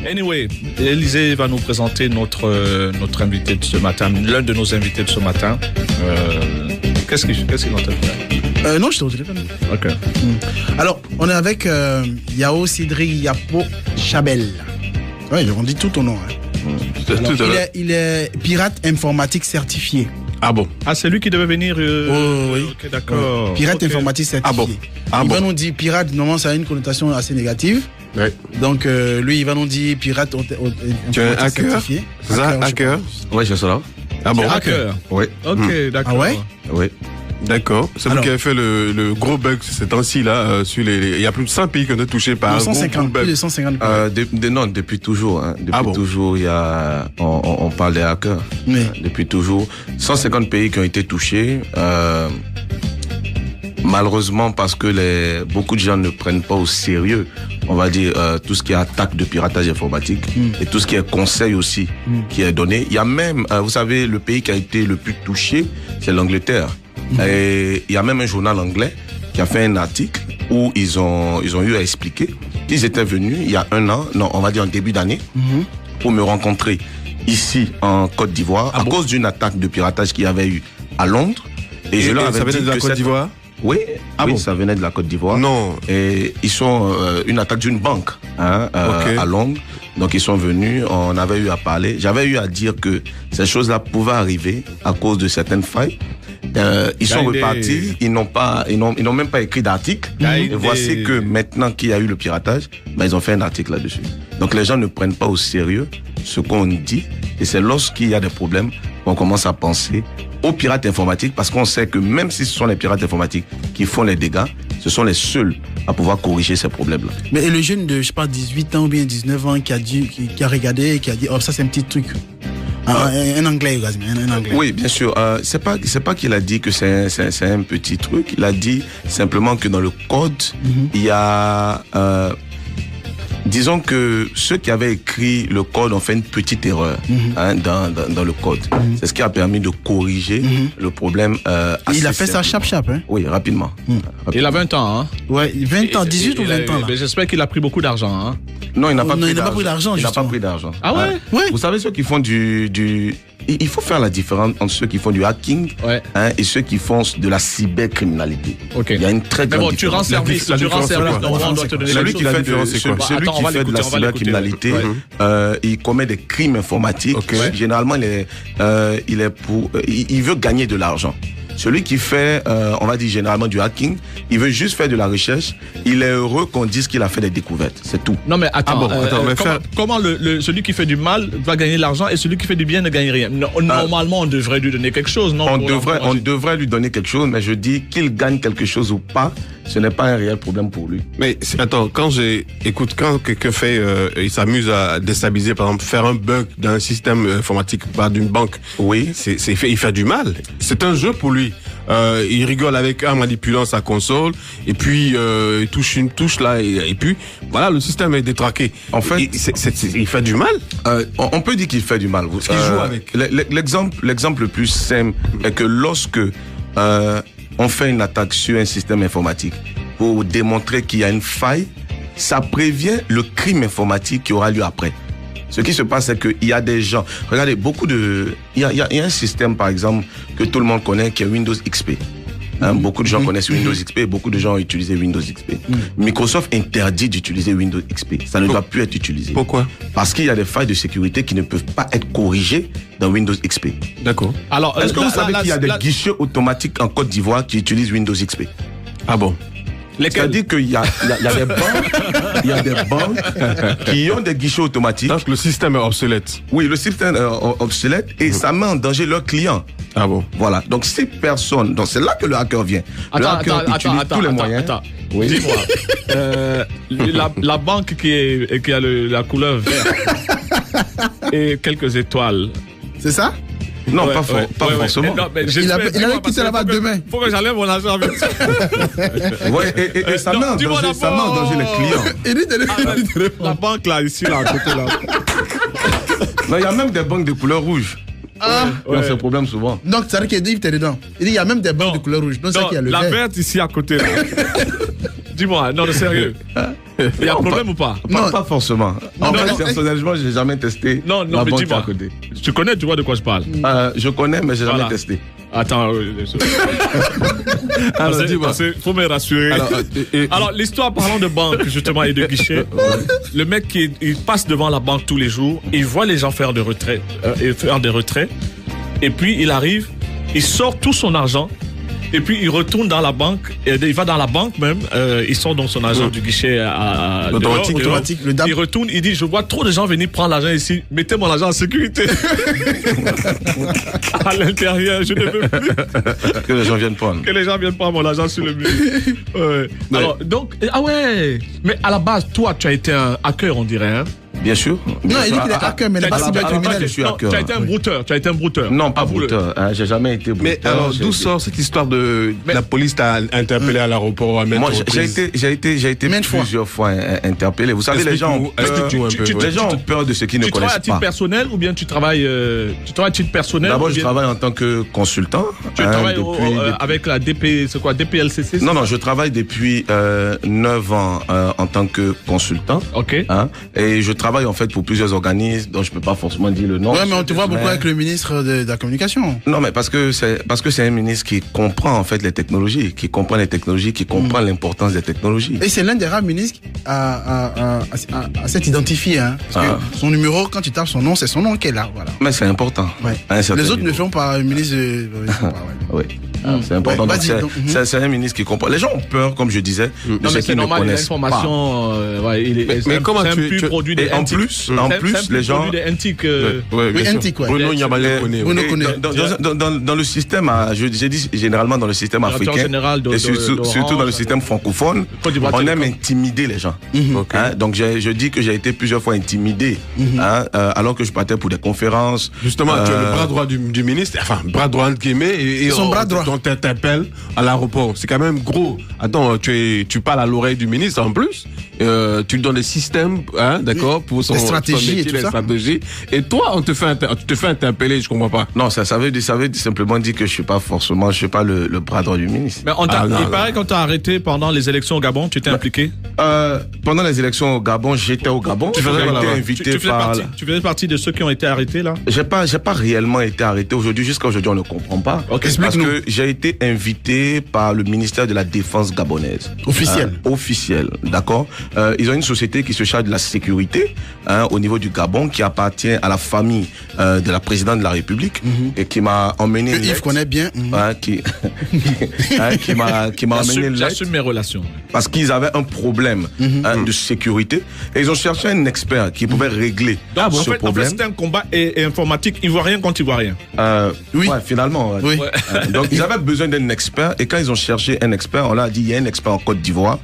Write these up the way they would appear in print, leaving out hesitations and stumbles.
Anyway, Élisée va nous présenter notre invité de ce matin, l'un de nos invités de ce matin. Qu'est-ce qu'il est en train de faire? Non, je suis au téléphone. Ok. Alors, on est avec Yao Sidri Yapo Chabel. Oui, on dit tout ton nom. Hein. Alors, il est pirate informatique certifié. Ah bon? Ah, c'est lui qui devait venir. Oui. Ok, d'accord. Pirate informatique certifié. Il va nous dire pirate, normalement, ça a une connotation assez négative. Ouais. Donc, lui, il va nous dire pirate tu es un hacker? certifié. C'est ça, hacker? Oui, c'est ça. Ah bon? Hacker. Oui. Ok, d'accord. Ah ouais? Oui. D'accord. C'est vous qui avez fait le gros bug ces temps-ci là sur les. Il y a plus de 100 pays qui ont été touchés par 150, plus de 150 pays. Non, depuis toujours. Hein. Depuis toujours, il y a, on parle des hackers. Oui. Depuis toujours, 150 pays qui ont été touchés. Malheureusement, parce que beaucoup de gens ne prennent pas au sérieux, on va dire, tout ce qui est attaque de piratage informatique et tout ce qui est conseil aussi qui est donné. Il y a même, vous savez, le pays qui a été le plus touché, c'est l'Angleterre. Et il y a même un journal anglais qui a fait un article où ils ont eu à expliquer qu'ils étaient venus il y a un an, non, on va dire en début d'année, pour me rencontrer ici en Côte d'Ivoire à cause d'une attaque de piratage qu'il y avait eu à Londres. Et je leur avais dit de la Côte d'Ivoire. Oui, ça venait de la Côte d'Ivoire. Non. Et ils sont une attaque d'une banque à Londres. Donc ils sont venus, on avait eu à parler. J'avais eu à dire que ces choses-là pouvaient arriver à cause de certaines failles. Ils sont repartis, ils n'ont même pas écrit d'article. Et voici que maintenant qu'il y a eu le piratage, ils ont fait un article là-dessus. Donc les gens ne prennent pas au sérieux ce qu'on dit. Et c'est lorsqu'il y a des problèmes qu'on commence à penser aux pirates informatiques, parce qu'on sait que même si ce sont les pirates informatiques qui font les dégâts, ce sont les seuls à pouvoir corriger ces problèmes-là. Mais le jeune de, 18 ans ou bien 19 ans qui a regardé et qui a dit, oh, ça c'est un petit truc. Un anglais, un anglais. Oui, bien sûr. C'est pas qu'il a dit que c'est un petit truc. Il a dit simplement que dans le code, il y a... disons que ceux qui avaient écrit le code ont fait une petite erreur dans le code. C'est ce qui a permis de corriger le problème. Il a fait ça chap. Hein? Oui, rapidement. Il a 20 ans. Hein? Ouais, 20 ans, 18 ou 20 ans. Là. Mais j'espère qu'il a pris beaucoup d'argent. Hein? Non, il n'a pas pris d'argent. Il n'a pas pris d'argent. Ah ouais? Ouais. Vous savez, ceux qui font il faut faire la différence entre ceux qui font du hacking et ceux qui font de la cybercriminalité. Okay. Il y a une très grande différence. Tu rends service. Celui qui fait de la cybercriminalité, il commet des crimes informatiques. Okay. Généralement, il veut gagner de l'argent. Celui qui fait, on va dire généralement du hacking, il veut juste faire de la recherche. Il est heureux qu'on dise qu'il a fait des découvertes. C'est tout. Non mais attends, comment celui qui fait du mal va gagner de l'argent et celui qui fait du bien ne gagne rien? Normalement, on devrait lui donner quelque chose, non? On devrait lui donner quelque chose, mais je dis qu'il gagne quelque chose ou pas, ce n'est pas un réel problème pour lui. Mais attends, quand quelqu'un fait, il s'amuse à déstabiliser, par exemple, faire un bug d'un système informatique d'une banque. Oui. Il fait du mal. C'est un jeu pour lui. Il rigole avec en manipulant sa console et puis il touche une touche là et puis voilà, le système est détraqué. En fait, il fait du mal. On peut dire qu'il fait du mal. Il joue avec. L'exemple le plus simple est que lorsque on fait une attaque sur un système informatique pour démontrer qu'il y a une faille, ça prévient le crime informatique qui aura lieu après. Ce qui se passe, c'est qu'il y a des gens... Regardez, il y a un système, par exemple, que tout le monde connaît, qui est Windows XP. Beaucoup de gens connaissent Windows XP, beaucoup de gens ont utilisé Windows XP. Microsoft interdit d'utiliser Windows XP. Ça ne doit plus être utilisé. Pourquoi? Parce qu'il y a des failles de sécurité qui ne peuvent pas être corrigées dans Windows XP. D'accord. Alors, est-ce que vous savez qu'il y a des guichets automatiques en Côte d'Ivoire qui utilisent Windows XP? Ah bon? C'est-à-dire qu'il y a des banques qui ont des guichets automatiques. Donc le système est obsolète. Oui, le système est obsolète et ça met en danger leurs clients. Ah bon? Voilà. Donc ces personnes, donc c'est là que le hacker vient. Le hacker utilise tous les moyens. Oui. Dis-moi, la banque qui a la couleur verte et quelques étoiles. C'est ça? Non, pas forcément. Non, il allait quitter là-bas demain. Faut que j'enlève mon argent avec ça. Et ça met en danger les clients. La banque là, ici, là, à côté là. Non, il y a même des banques de couleur rouge. C'est un problème souvent. Donc, ça veut dire qu'il était dedans. Il dit, il y a même des banques de couleur rouge. Donc, ça qui a le la verte ici à côté là. Dis-moi, non, de sérieux. Il y a un problème ou pas? Pas forcément. En fait, personnellement, j'ai jamais testé. Non, mais dis-moi. Tu connais, tu vois de quoi je parle? Je connais, mais j'ai jamais testé. Attends, faut me rassurer. Alors, l'histoire parlant de banque, justement, et de guichet, le mec il passe devant la banque tous les jours, il voit les gens faire des retraits, et puis il arrive, il sort tout son argent, et puis il retourne dans la banque, et il va dans la banque même, il sort donc son argent du guichet automatique, le DAB. Il retourne, il dit, je vois trop de gens venir prendre l'argent ici, mettez mon argent en sécurité. À l'intérieur, je ne veux plus. Que les gens viennent prendre. Que les gens viennent prendre mon argent sur le mur. Ouais. Alors, donc, mais à la base, toi, tu as été un hacker, on dirait, hein? Bien sûr. Non, il dit qu'il est hacker, mais il n'est pas cybercriminel. Tu as été un brouteur. Non, pas brouteur. J'ai jamais été brouteur. Mais alors, d'où sort cette histoire de la police t'a interpellé à l'aéroport? Moi, j'ai été plusieurs fois interpellé. Vous savez, les gens ont peur de ce qu'ils ne connaissent pas. Tu travailles à titre personnel ou bien tu travailles à titre personnel? D'abord, je travaille en tant que consultant. Tu travailles avec la DPLCC? Non, je travaille depuis 9 ans en tant que consultant. Ok. Et je travaille en fait pour plusieurs organismes dont je peux pas forcément dire le nom. Ouais, mais on te voit beaucoup avec le ministre de la communication. Non, mais parce que c'est un ministre qui comprend en fait les technologies, qui comprend l'importance des technologies. Et c'est l'un des rares ministres à s'être identifié, hein. Parce que son numéro, quand tu tapes son nom, c'est son nom qui est là, voilà. Mais c'est important. Ouais. Les autres ne font pas ministre de... Oui. C'est important. C'est un ministre qui comprend. Les gens ont peur, comme je disais, de ce qu'ils ne connaissent pas. Mais comment tu produis des en plus, les gens. Bruno connaît. Dans le système, j'ai dit généralement dans le système africain, et surtout dans le système francophone, on aime intimider les gens. Donc je dis que j'ai été plusieurs fois intimidé, alors que je partais pour des conférences. Justement, tu es le bras droit du ministre, enfin, bras droit de Guémé, et son bras droit. On t'appelle à l'aéroport. C'est quand même gros. Attends, tu parles à l'oreille du ministre en plus. Tu lui donnes des systèmes, d'accord, pour son stratégie métier, les stratégies. Et toi, tu te fais interpeller, je comprends pas. Non, ça veut simplement dire que je suis pas le bras droit du ministre. Mais il paraît qu'on t'a arrêté pendant les élections au Gabon, tu étais impliqué? Pendant les élections au Gabon, j'étais au Gabon. Tu faisais partie de ceux qui ont été arrêtés là? J'ai pas réellement été arrêté jusqu'à aujourd'hui, on ne comprend pas. Okay. Parce que j'ai été invité par le ministère de la Défense gabonaise. Officiel, d'accord. Ils ont une société qui se charge de la sécurité au niveau du Gabon, qui appartient à la famille de la présidente de la République et qui m'a emmené. Yves connaît bien. Qui m'a emmené. J'assume mes relations. Parce qu'ils avaient un problème de sécurité et ils ont cherché un expert qui pouvait régler ce problème. En fait, c'était un combat informatique ivoirien contre ivoirien. Oui. Ouais, finalement. Oui. Donc ils avaient besoin d'un expert et quand ils ont cherché un expert, on leur a dit il y a un expert en Côte d'Ivoire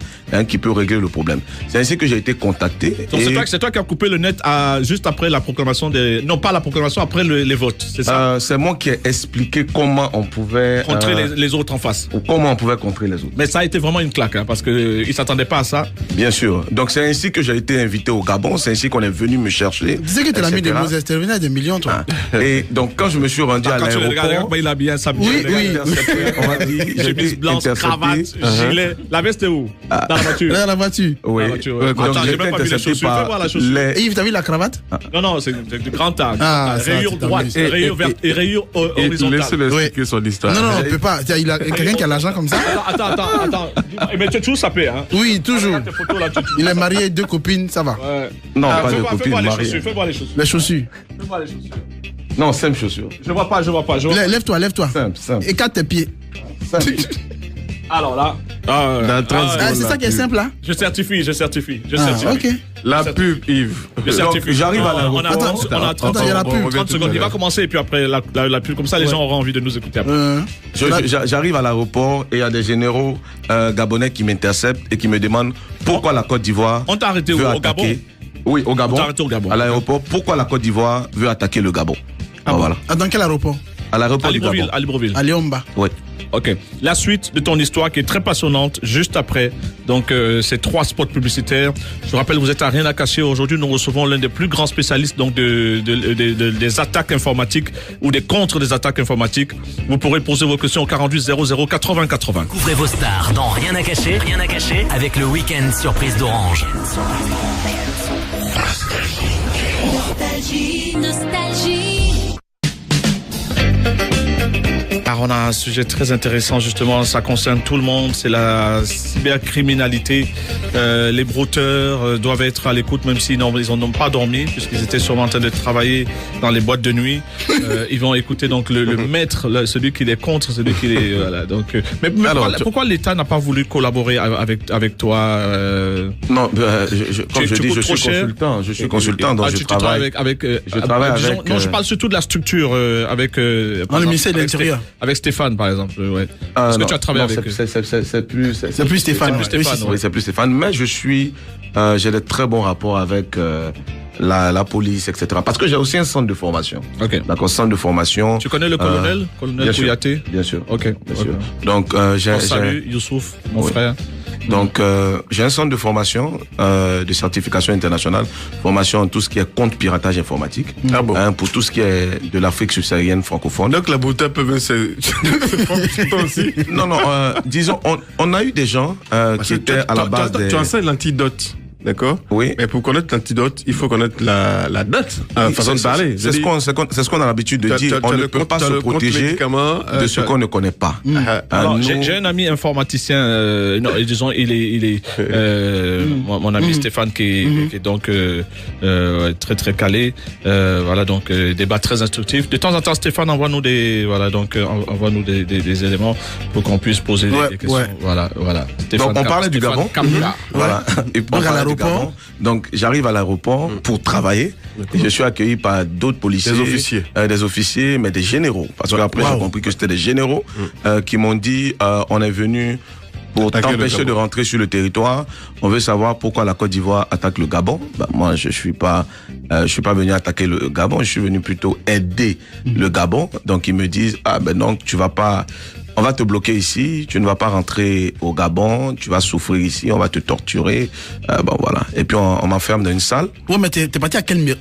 qui peut régler le problème. C'est ainsi que j'ai été contacté. Donc c'est toi qui as coupé le net juste après la proclamation non pas la proclamation, après les votes, c'est ça? C'est moi qui ai expliqué comment on pouvait contrer les autres en face. Ou comment on pouvait contrer les autres. Mais ça a été vraiment une claque parce que ils s'attendaient pas à ça. Bien sûr. Donc c'est ainsi que j'ai été invité au Gabon, c'est ainsi qu'on est venu me chercher. Tu sais que tu l'as mis de Moses, tu revenais à des millions toi. Et donc quand je me suis rendu à l'aéroport, il a bien s'habillé. On m'a dit, chemise blanche, cravate, gilet. La veste est où? Dans la voiture. Dans la voiture. Oui. Attends, j'ai même pas vu les chaussures. Fais voir la chaussure. Et Yves, t'as vu la cravate? Non, c'est du grand tag. Rayure droite, rayure verte et rayure horizontale. Laissez-le expliquer son histoire. Non, on peut pas. Il a quelqu'un qui a l'argent comme ça. Attends. Mais tu es toujours sapé, hein? Oui, toujours. Il est marié, 2 copines, ça va. Non, pas de copines mariées. Fais voir les chaussures. Les chaussures. Fais voir les chaussures. Non, simple chaussures. Je vois pas. Lève-toi. Simple. Écarte tes pieds. Simple. Alors là. C'est ça qui est simple là? Je certifie. Ok. La pub, Yves. Je certifie. J'arrive à l'aéroport. On a 30 secondes. Il va commencer et puis après la pub. Comme ça, les gens auront envie de nous écouter après. J'arrive à l'aéroport et il y a des généraux gabonais qui m'interceptent et qui me demandent pourquoi la Côte d'Ivoire. On t'a arrêté au Gabon? Oui, au Gabon. On t'a arrêté au Gabon. À l'aéroport. Pourquoi la Côte d'Ivoire veut attaquer le Gabon? Voilà. Dans quel aéroport? À l'aéroport du Gabon. À Libreville. À Liomba. Oui. Ok. La suite de ton histoire qui est très passionnante, juste après. Donc, ces 3 spots publicitaires. Je vous rappelle, vous êtes à Rien à cacher. Aujourd'hui, nous recevons l'un des plus grands spécialistes donc des attaques informatiques ou des contre des attaques informatiques. Vous pourrez poser vos questions au 48 00 80 80. Couvrez vos stars dans Rien à cacher avec le week-end surprise d'Orange. Nostalgie. Alors, on a un sujet très intéressant, justement, ça concerne tout le monde, c'est la cybercriminalité. Les brouteurs doivent être à l'écoute, même s'ils n'ont pas dormi, puisqu'ils étaient sûrement en train de travailler dans les boîtes de nuit. Ils vont écouter donc le maître, celui qui est contre, celui qui est... voilà, donc, mais alors, pourquoi l'État n'a pas voulu collaborer avec toi Non, comme je dis, je suis consultant, donc je travaille avec... Non, je parle surtout de la structure, avec... Dans le ministère de l'Intérieur. Avec Stéphane, par exemple, ouais. Est-ce que tu as travaillé avec eux? C'est plus Stéphane. Oui, c'est plus Stéphane. Mais j'ai de très bons rapports avec la police, etc. Parce que j'ai aussi un centre de formation. Ok. D'accord, centre de formation. Tu connais le colonel Kouyaté? Bien sûr. Ok. Bien sûr. Donc, salut, Youssouf, mon frère. Donc, j'ai un centre de formation de certification internationale, formation en tout ce qui est contre piratage informatique, pour tout ce qui est de l'Afrique subsaharienne francophone. Donc la bouteille peut même se aussi. Non, disons, on a eu des gens qui étaient à la base des... Tu enseignes l'antidote. D'accord. Oui. Mais pour connaître l'antidote, il faut connaître la date, la façon de parler. C'est ce qu'on a l'habitude de dire. On ne peut pas se protéger de ce qu'on ne connaît pas. Alors, j'ai un ami informaticien, disons, il est mon ami Stéphane qui est donc très très calé. Voilà, donc débat très instructif. De temps en temps, Stéphane envoie-nous des éléments pour qu'on puisse poser des questions. Ouais. Voilà. Stéphane, donc on parlait du Gabon. Voilà. Et on parlait du Gabon. Donc j'arrive à l'aéroport pour travailler. Et je suis accueilli par d'autres policiers, des officiers, mais des généraux. Parce qu'après j'ai compris que c'était des généraux qui m'ont dit on est venu pour t'empêcher de rentrer sur le territoire. On veut savoir pourquoi la Côte d'Ivoire attaque le Gabon. Moi, je suis pas venu attaquer le Gabon. Je suis venu plutôt aider le Gabon. Donc ils me disent donc tu vas pas. On va te bloquer ici, tu ne vas pas rentrer au Gabon, tu vas souffrir ici, on va te torturer. Voilà. Et puis on m'enferme dans une salle. Ouais, mais t'es parti à quelle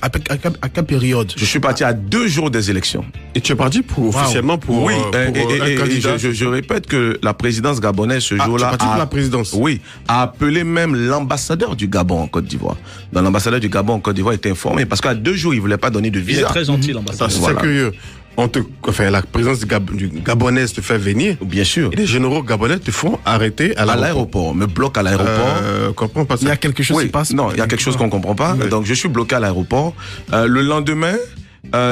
période? Je suis parti à 2 jours des élections. Et tu es parti officiellement pour un candidat. Je répète que la présidence gabonaise ce jour-là la présidence. Oui, a appelé même l'ambassadeur du Gabon en Côte d'Ivoire. Donc l'ambassadeur du Gabon en Côte d'Ivoire était informé parce qu'à 2 jours il voulait pas donner de visa. Il est très gentil l'ambassadeur. C'est curieux. La présidence du gabonaise te fait venir. Bien sûr. Et les généraux gabonais te font arrêter à l'aéroport. Me bloquent à l'aéroport. Comprends pas ça. Il y a quelque chose qui passe. Non, il y a quelque chose qu'on comprend pas. Oui. Donc je suis bloqué à l'aéroport. Le lendemain,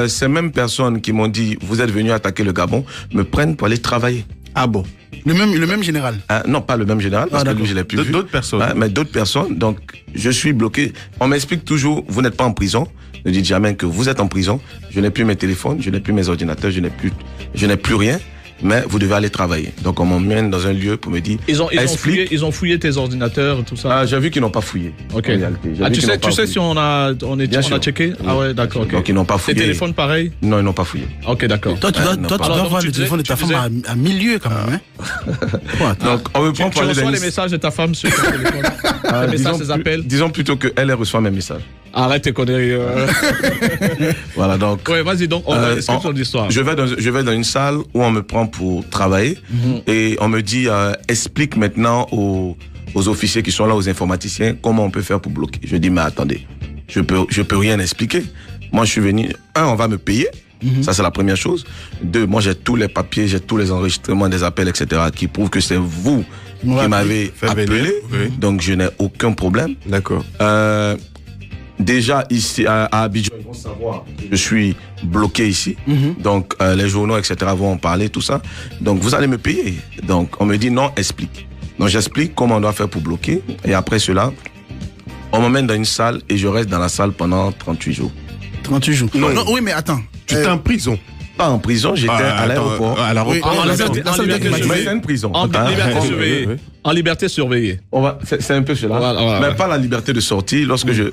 ces mêmes personnes qui m'ont dit vous êtes venu attaquer le Gabon me prennent pour aller travailler. Ah bon? Le même général? Non, pas le même général, parce que lui, je l'ai plus vu. D'autres personnes. Mais d'autres personnes. Donc, je suis bloqué. On m'explique toujours, vous n'êtes pas en prison. Ne dites jamais que vous êtes en prison. Je n'ai plus mes téléphones, je n'ai plus mes ordinateurs, je n'ai plus rien. Mais vous devez aller travailler. Donc, on m'emmène dans un lieu pour me dire. Ils ont fouillé tes ordinateurs, tout ça. J'ai vu qu'ils n'ont pas fouillé. Ok. Tu sais si on a checké? Ah ouais, d'accord. Okay. Donc, ils n'ont pas fouillé. Tes téléphones, pareil? Non, ils n'ont pas fouillé. Ok, d'accord. Toi, tu dois voir le téléphone de ta femme à milieu, quand même, hein? Donc, on me prend pour aller. Tu reçois les messages de ta femme sur ton téléphone? Les messages, les appels? Disons plutôt qu'elle reçoit mes messages. Arrête tes conneries. Voilà, donc. Ouais, vas-y, donc, explique ton histoire. Je vais dans une salle où on me prend pour travailler et on me dit, explique maintenant aux officiers qui sont là, aux informaticiens, comment on peut faire pour bloquer. Je dis, mais attendez, je peux rien expliquer. Moi, je suis venu, on va me payer. Ça, c'est la première chose. 2, moi, j'ai tous les papiers, j'ai tous les enregistrements des appels, etc., qui prouvent que c'est vous qui m'avez appelé. Oui. Donc, je n'ai aucun problème. D'accord. Déjà, ici, à Abidjan, ils vont savoir que je suis bloqué ici. Donc, les journaux, etc., vont en parler, tout ça. Donc, vous allez me payer. Donc, on me dit, non, explique. Donc, j'explique comment on doit faire pour bloquer. Et après cela, on m'emmène dans une salle et je reste dans la salle pendant 38 jours. 38 jours. Non, oui, mais attends. Tu étais en prison? Pas en prison, j'étais à l'aéroport. À l'aéroport. C'est une prison. En liberté surveillée. En liberté surveillée. C'est un peu cela. Voilà. Mais pas la liberté de sortie. Lorsque j'ai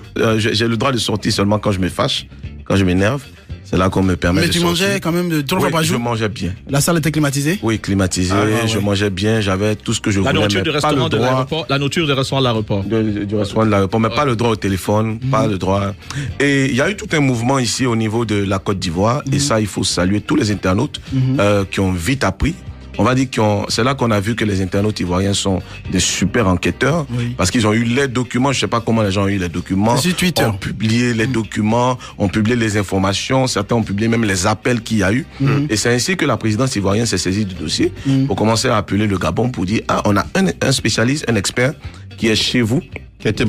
le droit de sortir seulement quand je me fâche, quand je m'énerve. C'est là qu'on me permet de sortir. Mais tu mangeais quand même 3 fois par jour? Je mangeais bien. La salle était climatisée? Oui, climatisée. Je mangeais bien, j'avais tout ce que je voulais. La nourriture du restaurant de l'aéroport? La nourriture du restaurant de l'aéroport? Du restaurant de l'aéroport, mais pas le droit au téléphone, pas le droit. Et il y a eu tout un mouvement ici au niveau de la Côte d'Ivoire, et ça, il faut saluer tous les internautes qui ont vite appris. On va dire c'est là qu'on a vu que les internautes ivoiriens sont des super enquêteurs, parce qu'ils ont eu les documents. Je sais pas comment les gens ont eu les documents. C'est sur Twitter. Ont publié les documents, ont publié les informations. Certains ont publié même les appels qu'il y a eu. Et c'est ainsi que la présidence ivoirienne s'est saisie du dossier pour commencer à appeler le Gabon pour dire on a un spécialiste, un expert qui est chez vous.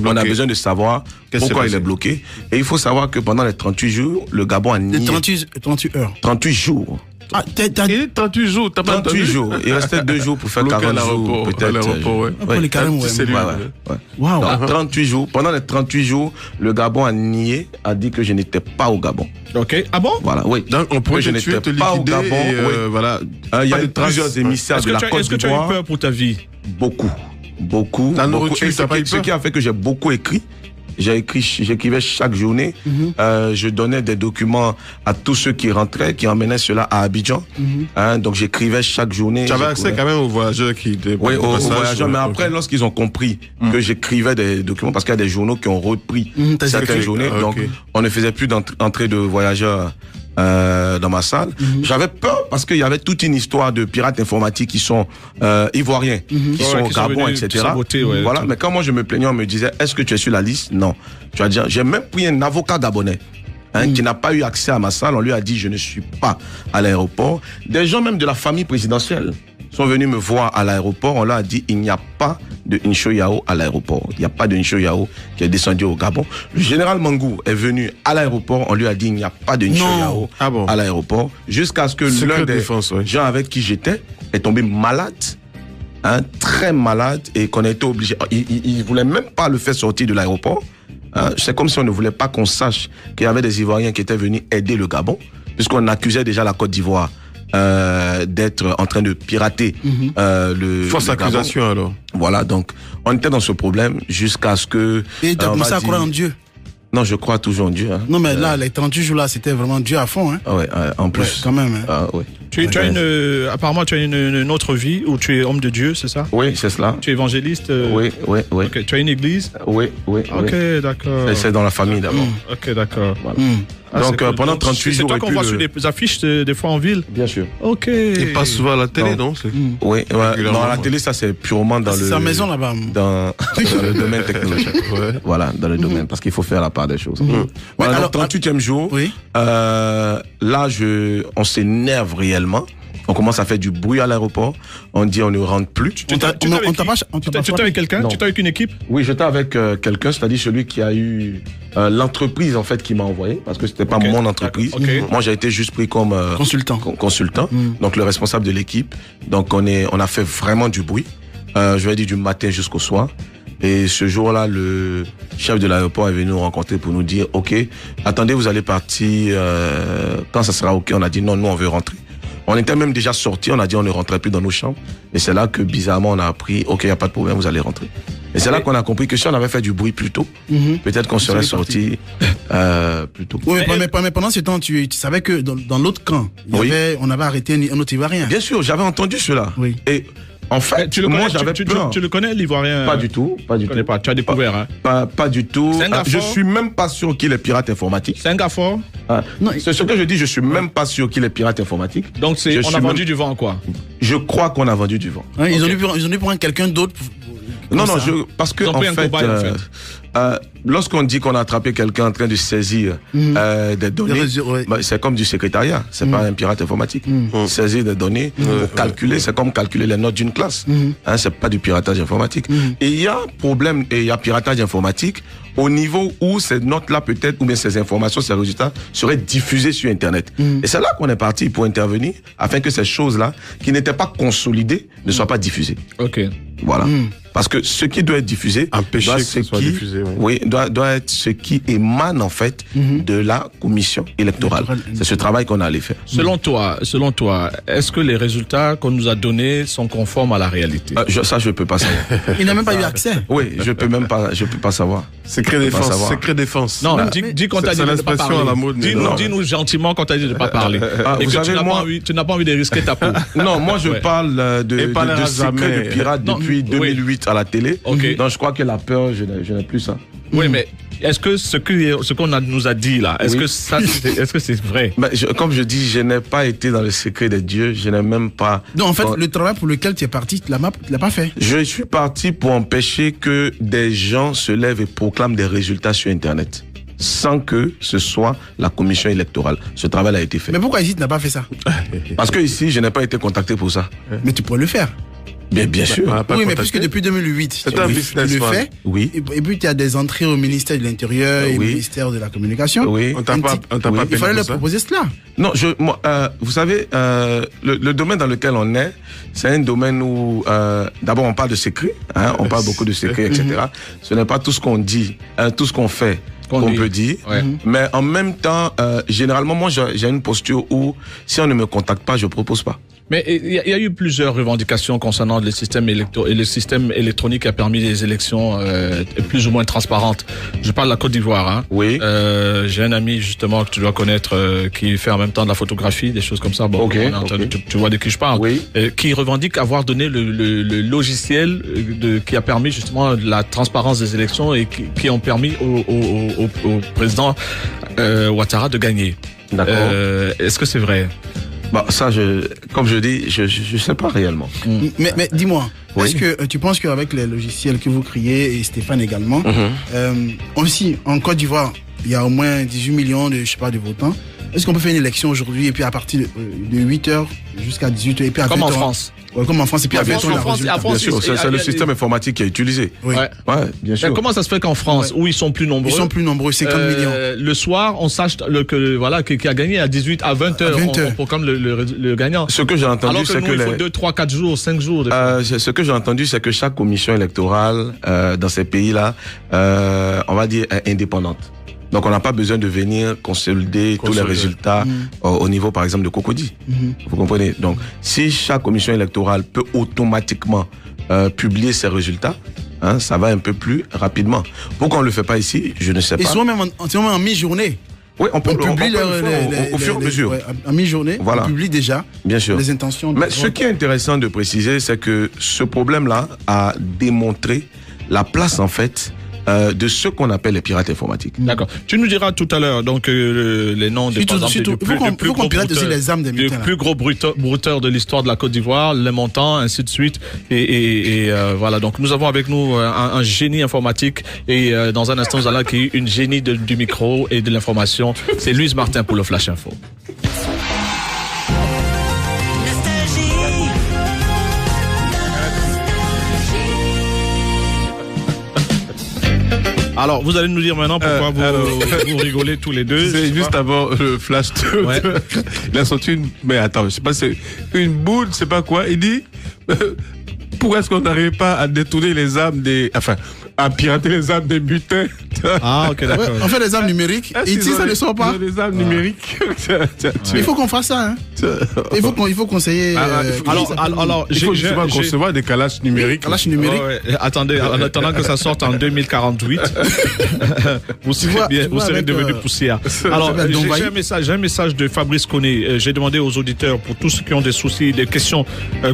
On a besoin de savoir pourquoi il est bloqué. Et il faut savoir que pendant les 38 jours, le Gabon a nié. 38 heures. 38 jours. Ah, il est 38 jours, t'as pas 38 jours. Il restait 2 jours pour faire 40 jours, peut-être. Pour les carèmes, Wow. Donc, 38 jours. Pendant les 38 jours, le Gabon a nié, a dit que je n'étais pas au Gabon. Ok. Ah bon? Voilà, oui. Donc, on pourrait je n'étais pas au Gabon. Voilà. Il y a eu plusieurs émissaires de la Côte d'Ivoire. Est-ce que tu as eu peur pour ta vie? Beaucoup. La nourriture, ce qui a fait que j'ai beaucoup écrit. J'écrivais chaque journée. Je donnais des documents à tous ceux qui rentraient, qui emmenaient cela à Abidjan. Donc j'écrivais chaque journée. Tu avais accès quand même aux voyageurs qui... Oui, aux voyageurs. Mais après, lorsqu'ils ont compris que j'écrivais des documents, parce qu'il y a des journaux qui ont repris certaines journées, donc on ne faisait plus d'entrée de voyageurs dans ma salle. J'avais peur parce qu'il y avait toute une histoire de pirates informatiques qui sont ivoiriens, qui sont au Gabon, etc. Voilà. Mais quand moi je me plaignais, on me disait, est-ce que tu es sur la liste? Non. Tu vas dire, j'ai même pris un avocat gabonais qui n'a pas eu accès à ma salle. On lui a dit, je ne suis pas à l'aéroport. Des gens même de la famille présidentielle sont venus me voir à l'aéroport. On leur a dit, il n'y a pas de Incho Yao à l'aéroport. Il n'y a pas de Incho Yao qui est descendu au Gabon. Le général Mangou est venu à l'aéroport. On lui a dit, il n'y a pas de Incho Yao à l'aéroport. Jusqu'à ce que l'un des gens avec qui j'étais est tombé malade. Très malade, et qu'on a été obligé. Il ne voulait même pas le faire sortir de l'aéroport. C'est comme si on ne voulait pas qu'on sache qu'il y avait des Ivoiriens qui étaient venus aider le Gabon, puisqu'on accusait déjà la Côte d'Ivoire d'être en train de pirater le fausse accusation Gabon. Alors. Voilà, donc on était dans ce problème jusqu'à ce que... Et tu as commencé à croire en Dieu? Non, je crois toujours en Dieu. Non, mais là, les 38 jours là, c'était vraiment Dieu à fond. En plus. Ouais, quand même. Tu as apparemment, tu as une autre vie où tu es homme de Dieu, c'est ça? Oui, c'est cela. Tu es évangéliste? Oui. Okay. Tu as une église? Oui. Ok, d'accord. C'est dans la famille d'abord. Ok, d'accord. Voilà. Donc pendant 38 jours... C'est toi qu'on voit sur des affiches des fois en ville? Bien sûr. Ok. Il passe souvent à la télé, non? Oui, non, à la télé, ça c'est purement dans le... C'est sa maison là-bas. Dans le domaine technologique. Voilà, dans le domaine, parce qu'il faut faire la part des choses. Voilà, alors, 38e jour, là, on s'énerve réellement. On commence à faire du bruit à l'aéroport. On dit on ne rentre plus. Tu étais avec quelqu'un? Tu étais avec une équipe? Oui, j'étais avec quelqu'un, c'est-à-dire celui qui a eu l'entreprise en fait qui m'a envoyé, parce que c'était pas mon entreprise. Moi, j'ai été juste pris comme consultant. Donc le responsable de l'équipe. Donc on a fait vraiment du bruit. Je vais dire du matin jusqu'au soir. Et ce jour-là, le chef de l'aéroport est venu nous rencontrer pour nous dire, OK, attendez, vous allez partir quand ça sera OK. On a dit non, nous on veut rentrer. On était même déjà sortis, on a dit on ne rentrait plus dans nos chambres. Et c'est là que bizarrement on a appris, OK, il n'y a pas de problème, vous allez rentrer. Et c'est là qu'on a compris que si on avait fait du bruit plus tôt, peut-être qu'on serait sortis plus tôt. Oui, mais pendant ce temps, tu savais que dans l'autre camp, on avait arrêté un autre Ivoirien. Bien sûr, j'avais entendu cela. Oui. Et en fait, moi j'avais peur. Tu le connais, l'Ivoirien? Pas du tout. Pas. Tu as découvert, Pas du tout. Je suis même pas sûr qu'il est pirate informatique. C'est un gars fort? Non, c'est ce que je dis, je suis même pas sûr qu'il est pirate informatique. Donc on a vendu du vent, quoi? Je crois qu'on a vendu du vent. Ils ont dû prendre quelqu'un d'autre. Non, parce que en fait, lorsqu'on dit qu'on a attrapé quelqu'un en train de saisir des données, c'est comme du secrétariat, c'est pas un pirate informatique. Saisir des données pour calculer, c'est comme calculer les notes d'une classe. C'est pas du piratage informatique. Et il y a problème, et il y a piratage informatique au niveau où ces notes-là peut-être, ou bien ces informations, ces résultats seraient diffusés sur Internet. Et c'est là qu'on est parti pour intervenir afin que ces choses-là, qui n'étaient pas consolidées, ne soient pas diffusées. Ok. Voilà. Parce que ce qui doit être diffusé, empêcher que ce soit diffusé, doit être ce qui émane en fait de la commission électorale. C'est ce travail qu'on a allé faire. Selon toi, est-ce que les résultats qu'on nous a donnés sont conformes à la réalité? Ça, je peux pas savoir. Il n'a même pas eu accès. Oui, je peux pas savoir. Secret défense. Non, dis qu'on t'a dit de ne pas parler. Dis-nous gentiment qu'on t'a dit de ne pas parler. Et que tu n'as pas envie de risquer ta peau. Non, moi je parle de secret de pirate depuis 2008 à la télé. Donc je crois que la peur, je n'ai plus ça. Oui, mais est-ce que ce qu'on nous a dit là, est-ce que c'est vrai? Comme je dis, je n'ai pas été dans le secret des dieux, je n'ai même pas... Non, en fait, le travail pour lequel tu es parti, tu l'as pas fait. Je suis parti pour empêcher que des gens se lèvent et proclament des résultats sur Internet, sans que ce soit la commission électorale. Ce travail a été fait. Mais pourquoi ici tu n'as pas fait ça? Parce que ici, je n'ai pas été contacté pour ça. Mais tu pourrais le faire. Bien sûr. Oui, mais puisque depuis 2008, tu le fais. Oui. Et puis tu as des entrées au ministère de l'Intérieur et au ministère de la Communication. Oui. On t'a pas il fallait leur proposer cela. Non, vous savez, le domaine dans lequel on est, c'est un domaine où, d'abord, on parle de secret, on parle beaucoup de secret, etc. Ce n'est pas tout ce qu'on dit, tout ce qu'on fait qu'on peut dire. Mais en même temps, généralement, moi, j'ai une posture où, si on ne me contacte pas, je propose pas. Mais il y a eu plusieurs revendications concernant le système électronique qui a permis des élections plus ou moins transparentes. Je parle de la Côte d'Ivoire. Oui. J'ai un ami justement que tu dois connaître qui fait en même temps de la photographie, des choses comme ça. Bon, tu vois de qui je parle. Oui. Qui revendique avoir donné le logiciel qui a permis justement la transparence des élections et qui ont permis au président Ouattara de gagner. D'accord. Est-ce que c'est vrai? Ça, comme je dis, je sais pas réellement. Mais dis-moi, est-ce que tu penses qu'avec les logiciels que vous créez, et Stéphane également, aussi, en Côte d'Ivoire, il y a au moins 18 millions de votants. Est-ce qu'on peut faire une élection aujourd'hui et puis à partir de 8h jusqu'à 18h et puis comme en France? Comme en France, et puis bien sûr, c'est le système informatique qui est utilisé. Oui. Bien sûr. Mais comment ça se fait qu'en France, où ils sont plus nombreux, 50 millions. Le soir, on sache qui a gagné à 18, à 20h, on proclame le gagnant. Ce que j'ai entendu, c'est que il faut 2, 3, 4 jours, 5 jours. Ce que j'ai entendu, c'est que chaque commission électorale dans ces pays-là, on va dire, est indépendante. Donc on n'a pas besoin de venir consolider tous les résultats au niveau, par exemple, de Cocody. Vous comprenez? Donc, si chaque commission électorale peut automatiquement publier ses résultats, ça va un peu plus rapidement. Pourquoi on ne le fait pas ici? Je ne sais pas. Ils sont même en mi-journée. Oui, on publie au fur et à mesure. À mi-journée, on publie déjà les intentions. Mais ce qui est intéressant de préciser, c'est que ce problème-là a démontré la place, en fait, de ce qu'on appelle les pirates informatiques. D'accord. Tu nous diras tout à l'heure donc les noms des plus gros brouteurs de l'histoire de la Côte d'Ivoire, les montants, ainsi de suite. Et voilà. Donc nous avons avec nous un génie informatique et dans un instant nous allons accueillir une génie du micro et de l'information. C'est Louise Martin pour le Flash Info. Alors, vous allez nous dire maintenant pourquoi vous rigolez tous les deux. C'est juste avant le flash. Il a sorti mais attends, je sais pas, c'est une boule, je sais pas quoi. Il dit, pourquoi est-ce qu'on n'arrive pas à détourner les armes à pirater les armes des butins? Ah, ok, d'accord. On fait les armes numériques. Et si ça ne sort pas? Les armes numériques. Il faut qu'on fasse ça, Il faut conseiller. Alors, il faut justement concevoir des calaches numériques. Calaches numériques. Attendez, en attendant que ça sorte en 2048, vous serez devenu poussière. Alors, j'ai un message de Fabrice Koné. J'ai demandé aux auditeurs, pour tous ceux qui ont des soucis, des questions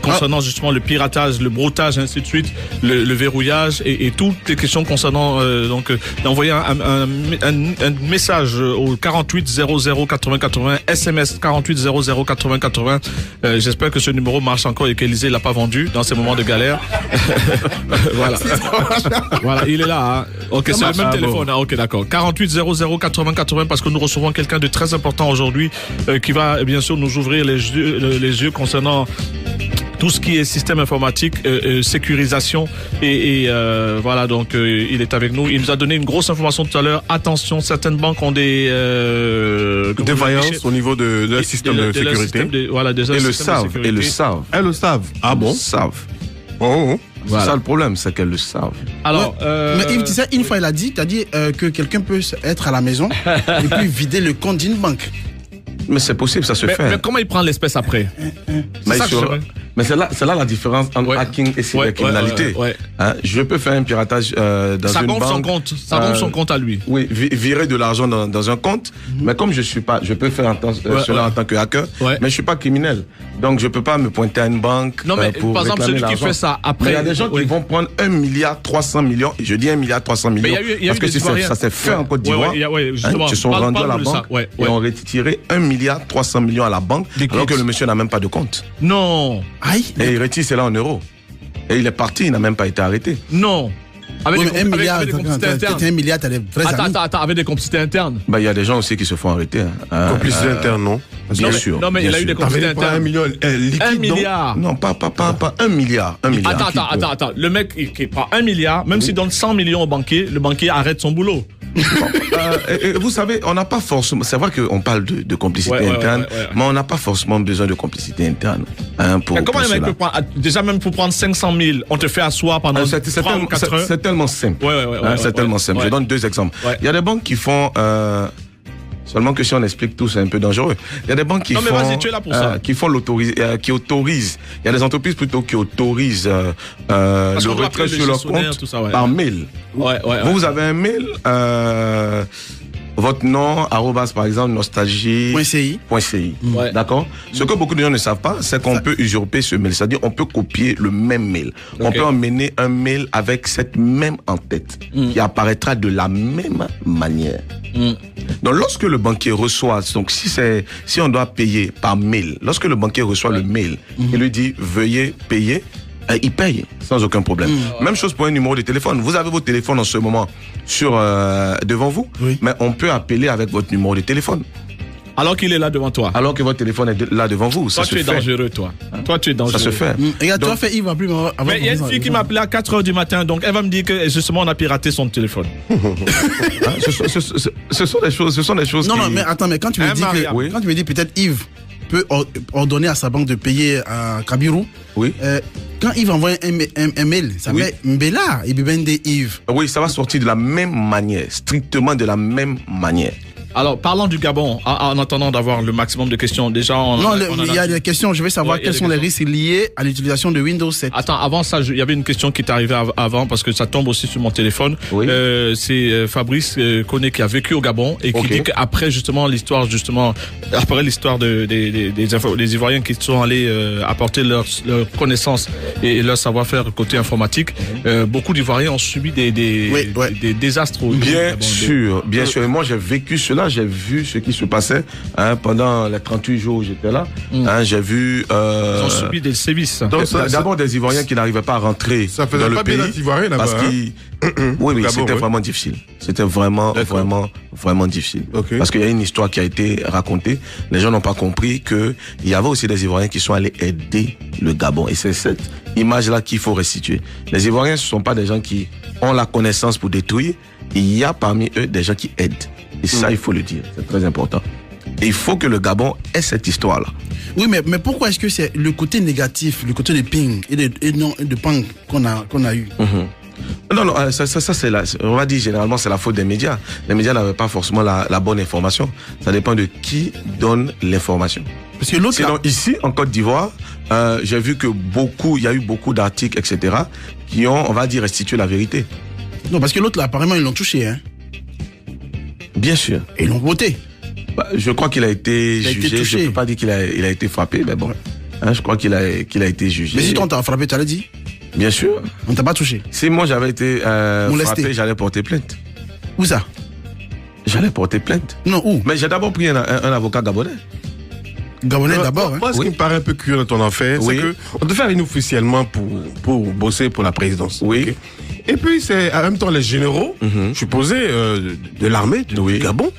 concernant justement le piratage, le broutage, ainsi de suite, le verrouillage et toutes les questions concernant d'envoyer un message au 48 00 80 80, SMS 48 00 80 80. J'espère que ce numéro marche encore et qu'Élisée l'a pas vendu dans ces moments de galère. Voilà, il est là. Ok, c'est le même téléphone. Bon. Ok, d'accord. 48 00 80 80 parce que nous recevons quelqu'un de très important aujourd'hui qui va bien sûr nous ouvrir les yeux concernant tout ce qui est système informatique, sécurisation et voilà, donc il est avec nous. Il nous a donné une grosse information tout à l'heure. Attention, certaines banques ont des défaillances au niveau de leur système de sécurité. Et le savent. Ah bon? Savent. Oh. Voilà. C'est ça le problème, c'est qu'elles le savent. Alors, mais Yves, tu sais, une fois il a dit, que quelqu'un peut être à la maison et puis vider le compte d'une banque. Mais c'est possible, ça se fait. Mais comment il prend l'espèce après? Mais c'est là la différence entre hacking et cybercriminalité. Hein, je peux faire un piratage dans une banque. Ça gonfle son compte à lui. Oui, virer de l'argent dans un compte. Mais comme je peux faire cela en tant que hacker, mais je suis pas criminel. Donc je peux pas me pointer à une banque pour par exemple, celui qui fait ça après. Il y a des gens qui vont prendre 1,3 milliard, et je dis 1,3 milliard, parce que ça s'est fait en Côte d'Ivoire. Ils se sont rendus à la banque et ont retiré 1,3 milliard à la banque, alors que le monsieur n'a même pas de compte. Non. Et il retire cela en euros. Et il est parti, il n'a même pas été arrêté. Non. Avec des complicités internes. 1 milliard, t'as des vrais amis. Attends, avec des complicités internes. Il y a des gens aussi qui se font arrêter. Complicités internes, non? Bien sûr. Non, mais il a eu des complicités internes. 1 million liquide, 1 milliard. Non, pas 1 milliard. Attends. Le mec qui prend 1 milliard, même s'il donne 100 millions au banquier, le banquier arrête son boulot. Vous savez, on n'a pas forcément. C'est vrai qu'on parle de complicité interne, mais on n'a pas forcément besoin de complicité interne. Comment le mec peut prendre, déjà même pour prendre 500 000, on te fait asseoir pendant 3 ou 4 heures. C'est tellement simple. C'est tellement simple. Je donne 2 exemples. Il y a des banques qui font. Seulement que si on explique tout, c'est un peu dangereux. Il y a des banques qui qui autorisent. Il y a des entreprises plutôt qui autorisent le retrait sur leur compte par mail. Vous avez un mail, votre nom, @ par exemple, nostalgie.ci. D'accord? Ce que beaucoup de gens ne savent pas, c'est qu'on peut usurper ce mail. C'est-à-dire, on peut copier le même mail. On peut emmener un mail avec cette même en-tête qui apparaîtra de la même manière. Donc, lorsque le banquier reçoit, donc si on doit payer par mail, lorsque le banquier reçoit le mail, il lui dit veuillez payer, il paye sans aucun problème. Même chose pour un numéro de téléphone. Vous avez votre téléphone en ce moment devant vous, mais on peut appeler avec votre numéro de téléphone. Alors qu'il est là devant toi. Alors que votre téléphone est là devant vous. Toi, tu es dangereux, toi. Toi, tu es dangereux. Ça se fait. Regarde, toi, Yves va plus. Mais il y a une fille qui m'a appelé à 4 h du matin, donc elle va me dire que justement on a piraté son téléphone. Ce sont des choses. Non, mais attends, mais quand tu me dis peut-être Yves peut ordonner à sa banque de payer à Kabirou. Quand Yves envoie un mail, ça met Mbela et Bibende Yves. Oui, ça va sortir de la même manière, strictement de la même manière. Alors, parlons du Gabon, en attendant d'avoir le maximum de questions. Déjà, il y a des questions. Je veux savoir quels sont les risques liés à l'utilisation de Windows 7. Attends, avant ça, il y avait une question qui est arrivée avant, parce que ça tombe aussi sur mon téléphone. C'est Fabrice Koné qui a vécu au Gabon et qui dit qu'après, après l'histoire des Ivoiriens qui sont allés apporter leur connaissance et leur savoir-faire côté informatique, beaucoup d'Ivoiriens ont subi des désastres. Bien sûr. Et moi, j'ai vécu cela. J'ai vu ce qui se passait pendant les 38 jours où j'étais là. J'ai vu. Ils ont subi des sévices. D'abord des Ivoiriens qui n'arrivaient pas à rentrer dans le pays. Parce qu'ils. Oui, c'était vraiment difficile. C'était vraiment difficile. Parce qu'il y a une histoire qui a été racontée. Les gens n'ont pas compris qu'il y avait aussi des Ivoiriens qui sont allés aider le Gabon. Et c'est cette image-là qu'il faut restituer. Les Ivoiriens, ce ne sont pas des gens qui ont la connaissance pour détruire. Il y a parmi eux des gens qui aident. Et ça, il faut le dire. C'est très important. Et il faut que le Gabon ait cette histoire-là. Oui, mais pourquoi est-ce que c'est le côté négatif, le côté de ping et de pang qu'on a eu? Non, ça c'est on va dire généralement c'est la faute des médias. Les médias n'avaient pas forcément la bonne information. Ça dépend de qui donne l'information. Parce que l'autre. Sinon, ici, en Côte d'Ivoire, j'ai vu que il y a eu beaucoup d'articles, etc., qui ont, on va dire, restitué la vérité. Non, parce que l'autre, là, apparemment, ils l'ont touché, hein. Bien sûr. Et ils l'ont voté. Je crois qu'il a été jugé. Je ne peux pas dire qu'il a été frappé, mais bon. Je crois qu'il a été jugé. Mais si toi, on t'a frappé, tu l'as dit? Bien sûr. On t'a pas touché? Si moi, j'avais été frappé, j'allais porter plainte. Où ça? J'allais porter plainte. Non, où? Mais j'ai d'abord pris un avocat gabonais. Gabonais d'abord, Moi, ce qui me paraît un peu curieux dans ton affaire, c'est qu'on te fait inofficiellement pour bosser pour la présidence. Oui. Et puis, c'est en même temps les généraux, je supposais, de l'armée du Gabon,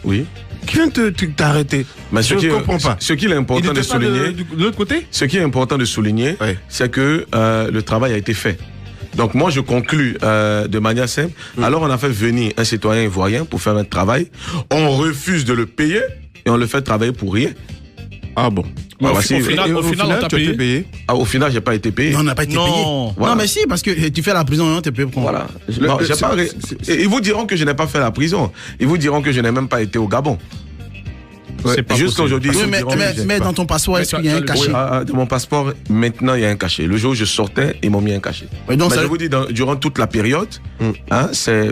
qui viennent t'arrêter. Mais je ne comprends pas. Ce qu'il est important de souligner, de l'autre côté, ce qui est important de souligner, c'est que le travail a été fait. Donc moi, je conclus de manière simple. Alors, on a fait venir un citoyen ivoirien pour faire un travail. On refuse de le payer et on le fait travailler pour rien. Ah bon. Au final, on t'a payé. Ah, au final, j'ai pas été payé. Non, on n'a pas été payé. Voilà. Non, mais si, parce que tu fais la prison, on t'es payé pour Voilà. Ils vous diront que je n'ai pas fait la prison. Ils vous diront que je n'ai même pas été au Gabon. Jusqu'à aujourd'hui. Mais dans ton passeport, est-ce qu'il y a un cachet? Dans mon passeport, maintenant, il y a un cachet. Le jour où je sortais, ils m'ont mis un cachet. Mais je vous dis, durant toute la période, c'est...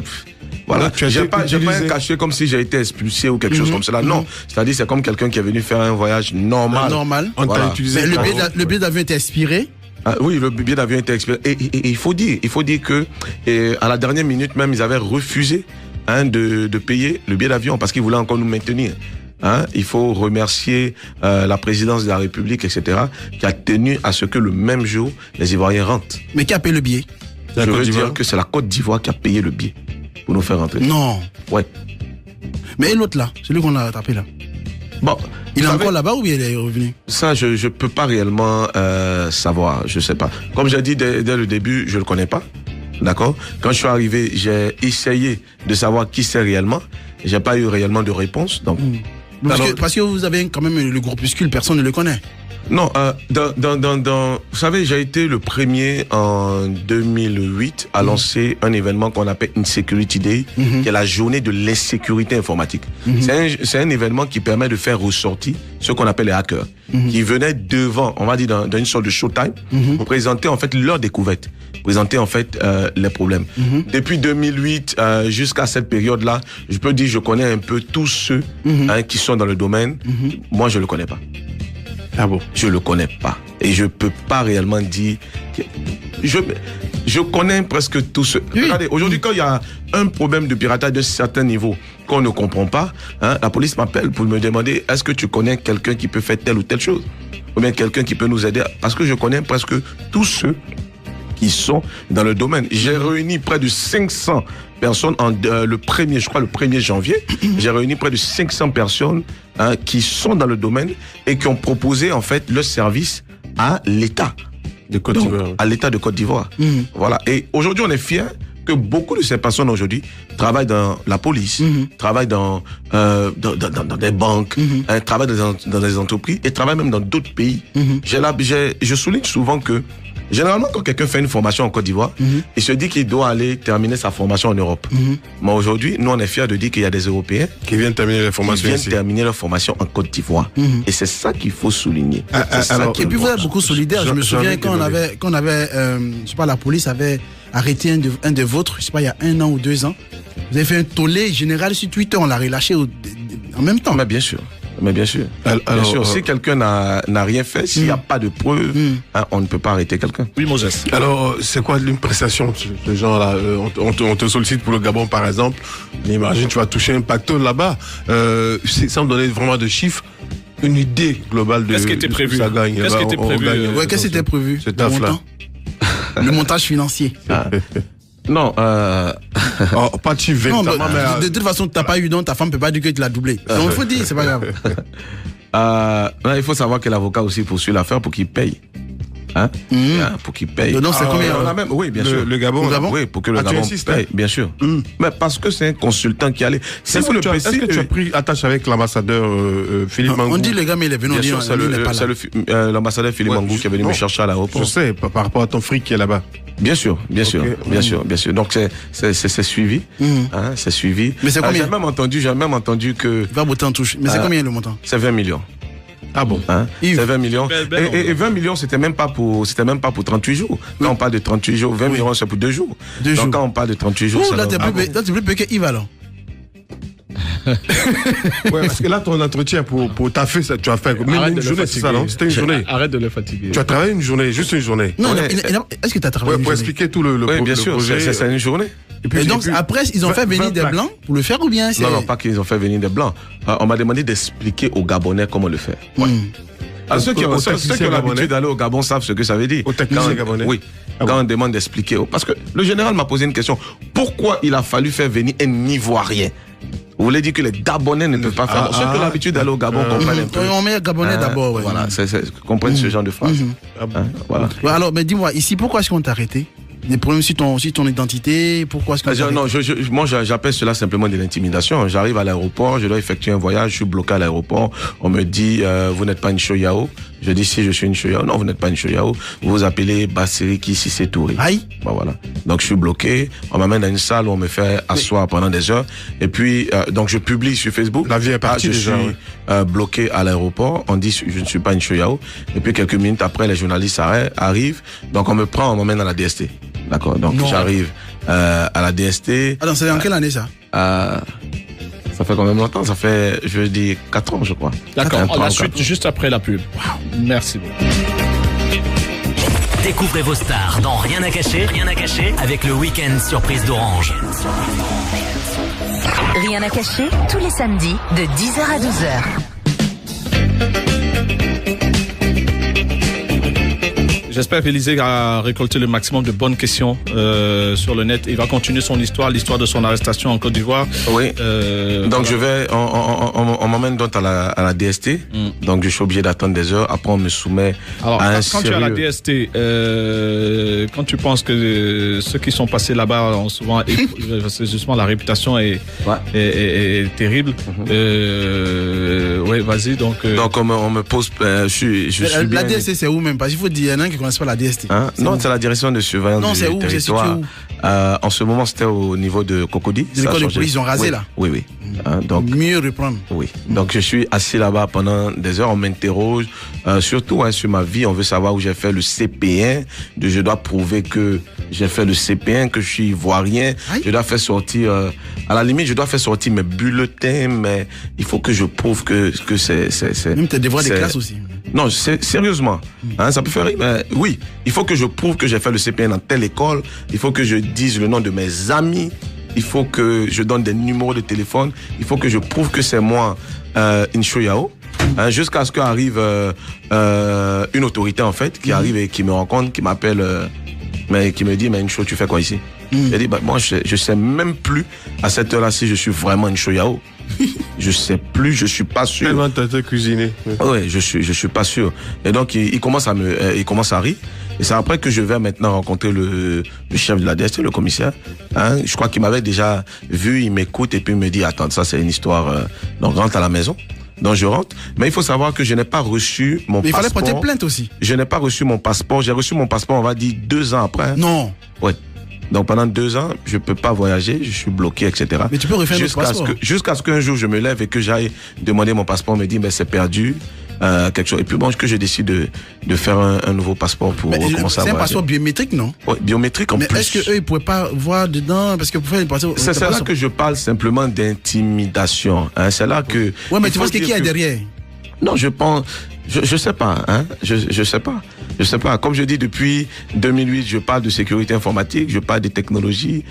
Voilà, j'ai pas un cachet comme si j'ai été expulsé ou quelque chose comme cela. Non, c'est-à-dire c'est comme quelqu'un qui est venu faire un voyage normal. On t'a utilisé. Mais le billet d'avion était expiré. Oui, le billet d'avion était expiré. Et il faut dire que à la dernière minute même, ils avaient refusé de payer le billet d'avion parce qu'ils voulaient encore nous maintenir. Il faut remercier la présidence de la République, etc., qui a tenu à ce que le même jour, les Ivoiriens rentrent. Mais qui a payé le billet? Je veux dire que c'est la Côte d'Ivoire qui a payé le billet pour nous faire rentrer. Non. Ouais. Mais l'autre là, celui qu'on a tapé là. Bon. Il est encore là-bas ou il est revenu? Ça, je peux pas réellement savoir. Je sais pas. Comme j'ai dit dès le début, je le connais pas. D'accord? Quand je suis arrivé, j'ai essayé de savoir qui c'est réellement. J'ai pas eu réellement de réponse. Donc. Parce que vous avez quand même le groupuscule, personne ne le connaît. Non, vous savez, j'ai été le premier en 2008 à lancer un événement qu'on appelle Insecurity Day, qui est la journée de l'insécurité informatique. C'est un événement qui permet de faire ressortir ce qu'on appelle les hackers, qui venaient devant, on va dire dans une sorte de showtime, pour présenter en fait leurs découvertes, présenter en fait les problèmes. Depuis 2008 jusqu'à cette période-là, je peux dire je connais un peu tous ceux qui sont dans le domaine. Moi, je le connais pas. Ah bon? Je le connais pas. Et je peux pas réellement dire que je connais presque tous ceux. Oui. Regardez, aujourd'hui, quand il y a un problème de piratage d'un certain niveau qu'on ne comprend pas, la police m'appelle pour me demander est-ce que tu connais quelqu'un qui peut faire telle ou telle chose? Ou bien quelqu'un qui peut nous aider? Parce que je connais presque tous ceux qui sont dans le domaine. J'ai réuni près de 500 personnes le 1er janvier. J'ai réuni près de 500 personnes qui sont dans le domaine et qui ont proposé en fait leur service à l'État de Côte d'Ivoire. À l'État de Côte d'Ivoire. Voilà. Et aujourd'hui, on est fiers que beaucoup de ces personnes aujourd'hui travaillent dans la police, travaillent dans des banques, travaillent dans des entreprises et travaillent même dans d'autres pays. Je souligne souvent que généralement, quand quelqu'un fait une formation en Côte d'Ivoire, il se dit qu'il doit aller terminer sa formation en Europe. Mais aujourd'hui, nous, on est fiers de dire qu'il y a des Européens qui viennent terminer leur formation terminer leur formation en Côte d'Ivoire. Et c'est ça qu'il faut souligner. Et puis, vous êtes beaucoup solidaire. Je me souviens quand on avait je sais pas, la police avait arrêté un de vôtres, je sais pas, il y a 1 an ou 2 ans. Vous avez fait un tollé général sur Twitter, on l'a relâché en même temps. Mais bien sûr. Mais bien sûr. Bien sûr. Si quelqu'un n'a rien fait, s'il n'y a pas de preuves, on ne peut pas arrêter quelqu'un. Oui, Moses. Alors, c'est quoi une prestation de ce genre-là? On te sollicite pour le Gabon, par exemple. Imagine, tu vas toucher un pactole là-bas. Sans donner vraiment de chiffres, une idée globale de qu'est-ce qui était prévu? Ça gagne. Qu'est-ce qui était prévu? Qu'est-ce qui était prévu? Ce taf-là. Le montage financier. Non, pas de chiffre. Non, de toute façon, tu n'as pas eu don, ta femme ne peut pas dire que tu l'as doublé. Donc, il faut dire, c'est pas grave. Là, il faut savoir que l'avocat aussi poursuit l'affaire pour qu'il paye. Pour qu'il paye. Donc, c'est combien? Oui, bien sûr. Le Gabon? Oui, pour que le Gabon paye, bien sûr. Mais parce que c'est un consultant qui allait. Est-ce que tu as pris attache avec l'ambassadeur Philippe Mangou? On dit le gars, mais il est venu. Bien sûr, c'est l'ambassadeur Philippe Mangou qui est venu me chercher à l'aéroport. Je sais, par rapport à ton fric qui est là-bas. Bien sûr. Donc c'est suivi, c'est suivi. Mais c'est combien? J'ai même entendu que. Va botter en touche. Mais c'est combien le montant? C'est 20 millions. Ah bon? C'est 20 millions. Et 20 millions, c'était même pas pour 38 jours. Quand on parle de 38 jours, 20 millions, c'est pour 2 jours. Donc quand on parle de 38 jours, là, tu plus payé que Yves alors. Ouais, parce que là, ton entretien pour ta fait, tu as fait une journée, c'est ça, non? C'était une journée. Arrête de le fatiguer. Tu as travaillé une journée, juste une journée. Non, est-ce que tu as travaillé une journée? Pour expliquer tout le projet. Bien sûr, c'est une journée. Et donc, après, ils ont fait venir des Blancs pour le faire ou bien c'est... Non, pas qu'ils ont fait venir des Blancs. On m'a demandé d'expliquer aux Gabonais comment le faire. Ceux qui ont l'habitude d'aller au Gabon savent ce que ça veut dire. Au technicien gabonais? Oui. Quand on demande d'expliquer. Parce que le général m'a posé une question. Pourquoi il a fallu faire venir un Ivoirien? Vous voulez dire que les Gabonais ne peuvent pas faire. Ceux qui ont l'habitude d'aller au Gabon comprennent un peu. On met Gabonais d'abord. Voilà, comprennent ce genre de phrase. Voilà. Alors, mais dis-moi, ici, pourquoi est-ce qu'on t'a arrêté? des problèmes sur ton identité? Pourquoi est-ce que moi, j'appelle cela simplement de l'intimidation. J'arrive à l'aéroport, je dois effectuer un voyage, je suis bloqué à l'aéroport. On me dit, vous n'êtes pas une Shoyao. Je dis, si je suis une Shoyao. Non, vous n'êtes pas une Shoyao. Vous vous appelez Bassiriki Sissé Touré. Aïe. Bon, voilà. Donc, je suis bloqué. On m'amène dans une salle où on me fait asseoir pendant des heures. Et puis, donc, je publie sur Facebook. La vie est partie je suis bloqué à l'aéroport. On dit, je ne suis pas une Shoyao. Et puis, quelques minutes après, les journalistes arrivent. Donc, on me prend, on m'emmène à la DST. D'accord. Donc, j'arrive à la DST. Attends, c'est en quelle année, ça? Ça fait quand même longtemps. Ça fait, je veux dire, 4 ans, je crois. D'accord. La suite, juste après la pub. Wow. Merci beaucoup. Découvrez vos stars dans Rien à cacher, avec le Week-end surprise d'Orange. Rien à cacher, tous les samedis de 10h à 12h. J'espère qu'Élisée a récolté le maximum de bonnes questions sur le net. Il va continuer son histoire, l'histoire de son arrestation en Côte d'Ivoire. Oui. Donc je vais, on m'emmène donc à la DST. Donc je suis obligé d'attendre des heures. Après on me soumet à un quand tu es à la DST, quand tu penses que ceux qui sont passés là-bas ont souvent, c'est justement la réputation est terrible. Oui, vas-y donc. Donc on me pose, je suis la DST c'est où même? Parce qu'il faut dire, il y en a qui connaissent pas la DST. Non, c'est la direction de surveillance du territoire. C'est où? En ce moment, c'était au niveau de Cocody. L'école de police, ils ont rasé là. Oui. Donc mieux reprendre. Oui. Donc je suis assis là-bas pendant des heures. On m'interroge, surtout sur ma vie. On veut savoir où j'ai fait le CP1. Je dois prouver que j'ai fait le CP1, que je suis ivoirien. Aïe. Je dois faire sortir. À la limite, je dois faire sortir mes bulletins, mais il faut que je prouve que c'est. Même tes devoirs de classe aussi. Non, sérieusement, ça peut faire rire, mais oui, il faut que je prouve que j'ai fait le CP1 dans telle école, il faut que je dise le nom de mes amis, il faut que je donne des numéros de téléphone, il faut que je prouve que c'est moi, Inshoyao, jusqu'à ce qu'arrive une autorité en fait, qui arrive et qui me rencontre, qui m'appelle, mais qui me dit, mais Insho, tu fais quoi ici? J'ai dit, moi je sais même plus à cette heure-là si je suis vraiment Inshoyao. Je sais plus, je suis pas sûr. Tellement t'as cuisiné. Oui, je suis pas sûr. Et donc il commence à rire. Et c'est après que je vais maintenant rencontrer le chef de la DST, le commissaire. Je crois qu'il m'avait déjà vu, il m'écoute et puis il me dit, attends, ça c'est une histoire. Donc rentre à la maison. Donc je rentre, mais il faut savoir que je n'ai pas reçu mon passeport. Il fallait porter plainte aussi. Je n'ai pas reçu mon passeport. J'ai reçu mon passeport, on va dire 2 ans après. Non. Ouais. Donc pendant 2 ans, je peux pas voyager, je suis bloqué, etc. Mais tu peux refaire le passeport. Jusqu'à ce qu'un jour je me lève et que j'aille demander mon passeport, on me dit mais c'est perdu, quelque chose. Et puis bon, que je décide de faire un nouveau passeport pour commencer à voyager. C'est un passeport biométrique, non? Oui, biométrique en plus. Mais est-ce qu'eux ils pourraient pas voir dedans parce que pour faire le passeport. C'est là que je parle simplement d'intimidation. C'est là que. Ouais, mais tu penses qu'il y a derrière? Non, je pense. Je sais pas, je sais pas. Je sais pas. Comme je dis, depuis 2008, je parle de sécurité informatique, je parle de technologie.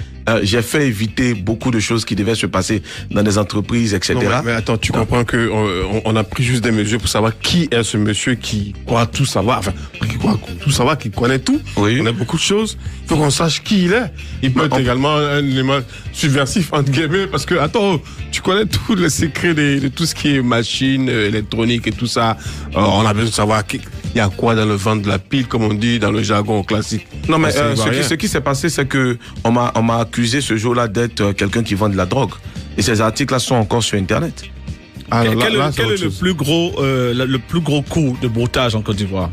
J'ai fait éviter beaucoup de choses qui devaient se passer dans des entreprises, etc. Non, mais attends, tu comprends que on a pris juste des mesures pour savoir qui est ce monsieur qui croit tout savoir, enfin, qui croit tout savoir, qui connaît tout. Oui. On a beaucoup de choses. Il faut qu'on sache qui il est. Il peut être également un élément subversif, entre guillemets, parce que, attends, tu connais tous les secrets de tout ce qui est machine, électronique et tout ça. On a besoin de savoir il y a quoi dans le ventre de la pile, comme on dit dans le jargon classique. Non, mais ce qui s'est passé, c'est que on m'a accusé ce jour-là d'être quelqu'un qui vend de la drogue. Et ces articles-là sont encore sur Internet. Quel est le plus gros coup de broutage en Côte d'Ivoire?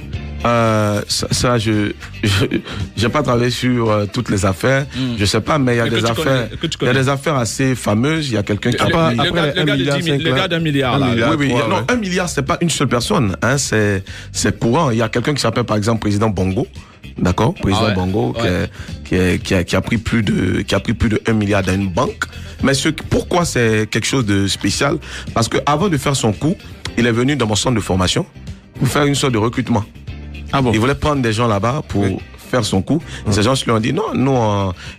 Ça, j'ai pas travaillé sur toutes les affaires. Je sais pas, mais il y a des affaires. Il y a des affaires assez fameuses. Il y a quelqu'un qui a pris le gars d'un milliard. Oui. Non, 1 milliard, c'est pas une seule personne. C'est courant. Il y a quelqu'un qui s'appelle par exemple président Bongo. D'accord, président Bongo, qui a pris plus de 1 milliard dans une banque. Mais pourquoi c'est quelque chose de spécial? Parce que avant de faire son coup, il est venu dans mon centre de formation pour faire une sorte de recrutement. Ah bon? Il voulait prendre des gens là-bas pour faire son coup. Et ces gens lui ont dit non, nous,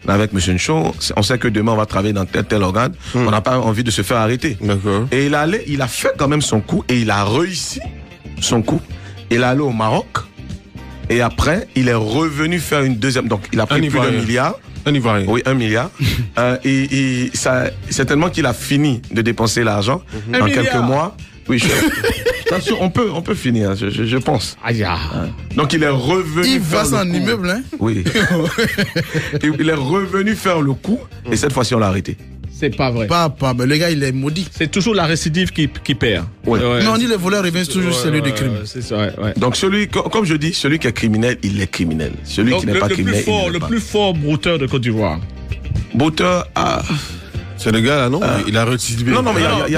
avec M. Ncho, on sait que demain on va travailler dans tel organe. On n'a pas envie de se faire arrêter. D'accord. Et il a fait quand même son coup et il a réussi son coup. Il est allé au Maroc. Et après, il est revenu faire une deuxième. Donc, il a pris plus d'1 milliard. Un Ivoirien. Oui, 1 milliard. C'est tellement qu'il a fini de dépenser l'argent en quelques mois Oui, je t'assure, on peut finir, je pense. Aïe. Donc il est revenu. Il voit ça en immeuble, hein? Oui. Il est revenu faire le coup et cette fois-ci on l'a arrêté. C'est pas vrai. Pas, mais le gars, il est maudit. C'est toujours la récidive qui perd. Ouais. Mais on dit le voleur revient toujours sur celui de crime. C'est ça, ouais. Donc comme je dis, celui qui est criminel, il est criminel. Celui Donc, qui n'est pas criminel, le plus fort brouteur de Côte d'Ivoire. Brouteur, c'est le gars là, non? Il a récidivé. Non, mais il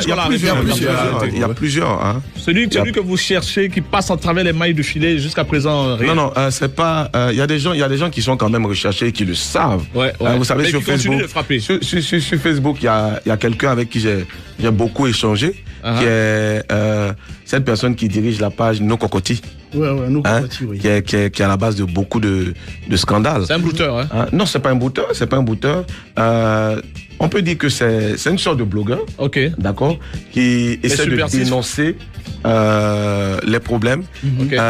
y a plusieurs. Hein. Celui que vous cherchez, qui passe en travers les mailles du filet jusqu'à présent. Rien. Non, c'est pas. Il y a des gens qui sont quand même recherchés et qui le savent. Ouais. Vous savez, mais sur Facebook, de frapper. Sur Facebook, il y a quelqu'un avec qui j'ai beaucoup échangé, qui est cette personne qui dirige la page No Cocotti. Ouais, No Cocotti, oui. Qui est à la base de beaucoup de scandales. C'est un brouteur, hein? Non, c'est pas un brouteur. On peut dire que c'est une sorte de blogueur. Ok. D'accord. Qui essaie de dénoncer les problèmes,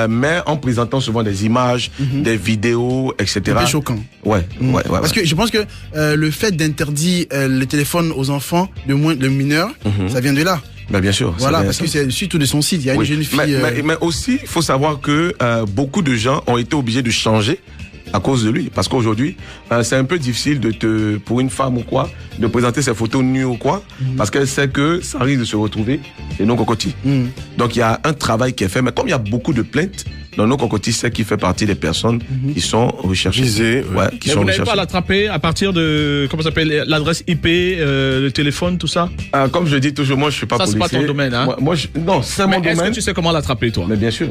mais en présentant souvent des images, des vidéos, etc. C'est un peu choquant. Ouais. Parce que je pense que le fait d'interdire le téléphone aux enfants de mineurs, ça vient de là. Ben bien sûr. Voilà, parce que c'est surtout de son site. Il y a une jeune fille. Mais aussi, il faut savoir que beaucoup de gens ont été obligés de changer à cause de lui. Parce qu'aujourd'hui, c'est un peu difficile pour une femme ou quoi, de présenter ses photos nues ou quoi, parce qu'elle sait que ça risque de se retrouver et non cocotti. Donc il y a un travail qui est fait. Mais comme il y a beaucoup de plaintes, dans nos cocotis, c'est qui fait partie des personnes qui sont recherchées. Visées. Mais vous n'avez pas à l'attraper à partir de, comment ça s'appelle, l'adresse IP, le téléphone, tout ça? Comme je dis toujours, moi je suis pas policier. Ça, c'est pas ton domaine, hein? Non, c'est mon domaine. Est-ce que tu sais comment l'attraper, toi? Mais bien sûr.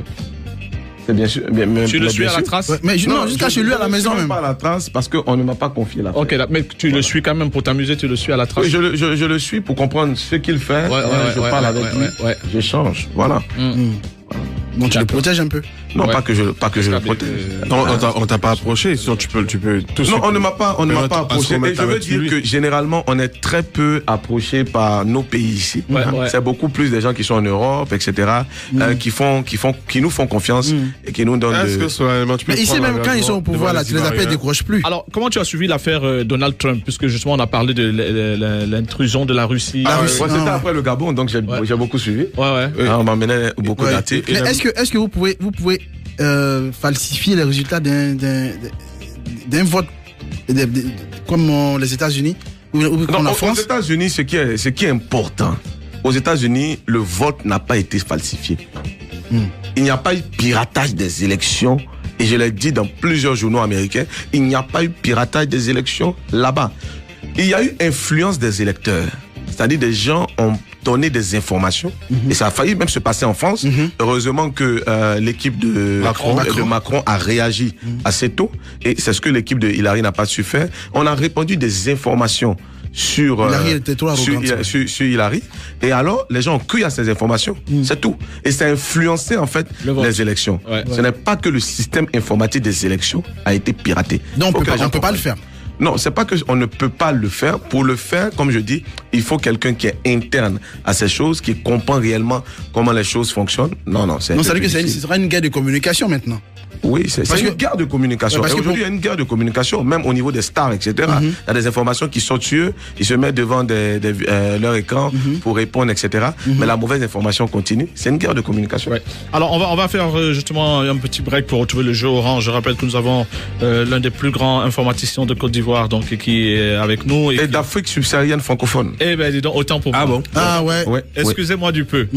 C'est bien sûr. Tu le suis à la trace? Mais jusqu'à chez lui à la maison même. Je ne suis pas à la trace parce qu'on ne m'a pas confié la. Ok, mais tu le suis quand même pour t'amuser, tu le suis à la trace? Oui, je le suis pour comprendre ce qu'il fait. Je parle avec lui. J'échange. Voilà. Donc tu le protèges un peu? Non, pas que je le protège. On t'a pas approché, sinon tu peux tout. Non, on ne m'a pas approché. Et je veux dire que généralement, on est très peu approché par nos pays ici. C'est beaucoup plus des gens qui sont en Europe, etc., qui nous font confiance et qui nous donnent. Mais ici même quand ils sont au pouvoir, là, tu les appelles, ils décrochent plus. Alors, comment tu as suivi l'affaire Donald Trump, puisque justement on a parlé de l'intrusion de la Russie? C'était après le Gabon, donc j'ai beaucoup suivi. On m'emmenait beaucoup daté. Est-ce que vous pouvez falsifier les résultats d'un vote comme les États-Unis ou en France? Aux États-Unis, ce qui est important, aux États-Unis, le vote n'a pas été falsifié. Il n'y a pas eu piratage des élections. Et je l'ai dit dans plusieurs journaux américains, il n'y a pas eu piratage des élections là-bas. Il y a eu influence des électeurs. C'est-à-dire des gens ont donné des informations et ça a failli même se passer en France. Heureusement que l'équipe de Macron a réagi assez tôt et c'est ce que l'équipe de Hillary n'a pas su faire. On a répandu des informations sur Hillary et alors les gens ont cru à ces informations. C'est tout. Et ça a influencé en fait les élections. Ce n'est pas que le système informatique des élections a été piraté. Donc on ne peut pas le faire. Non, c'est pas qu'on ne peut pas le faire. Pour le faire, comme je dis, il faut quelqu'un qui est interne à ces choses, qui comprend réellement comment les choses fonctionnent. Non, c'est. Non, ça veut dire que ce sera une guerre de communication maintenant. Oui, c'est une guerre de communication. Et aujourd'hui, il y a une guerre de communication, même au niveau des stars, etc. Il y a des informations qui sont tueuses, ils se mettent devant leur écran pour répondre, etc. Mais la mauvaise information continue. C'est une guerre de communication. Alors, on va faire justement un petit break pour retrouver le jeu Orange. Je rappelle que nous avons l'un des plus grands informaticiens de Côte d'Ivoire, donc qui est avec nous. Et d'Afrique subsaharienne francophone. Eh ben, dis donc, autant pour moi. Ah bon? Ah ouais. Excusez-moi du peu.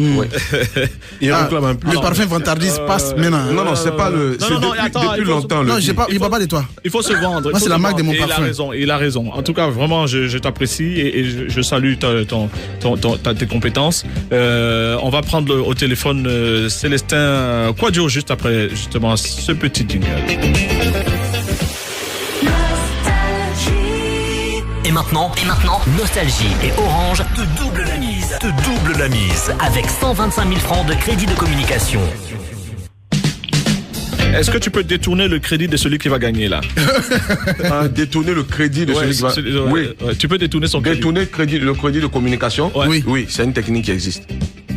Il réclame un peu. Le parfum Vantardis passe maintenant. Non, c'est pas le. Attends, depuis longtemps. Non, il parle pas de toi. Il faut se vendre. Moi, c'est la marque de mon parfum. Il a raison. En tout cas, vraiment, je t'apprécie et je salue tes compétences. On va prendre au téléphone Célestin Quadio juste après justement ce petit jingle. Et maintenant, Nostalgie et Orange te double la mise avec 125 000 francs de crédit de communication. Est-ce que tu peux détourner le crédit de celui qui va gagner là? Détourner le crédit de celui qui va... Oui. Tu peux détourner son crédit. Détourner le crédit de communication? Oui. Oui, c'est une technique qui existe.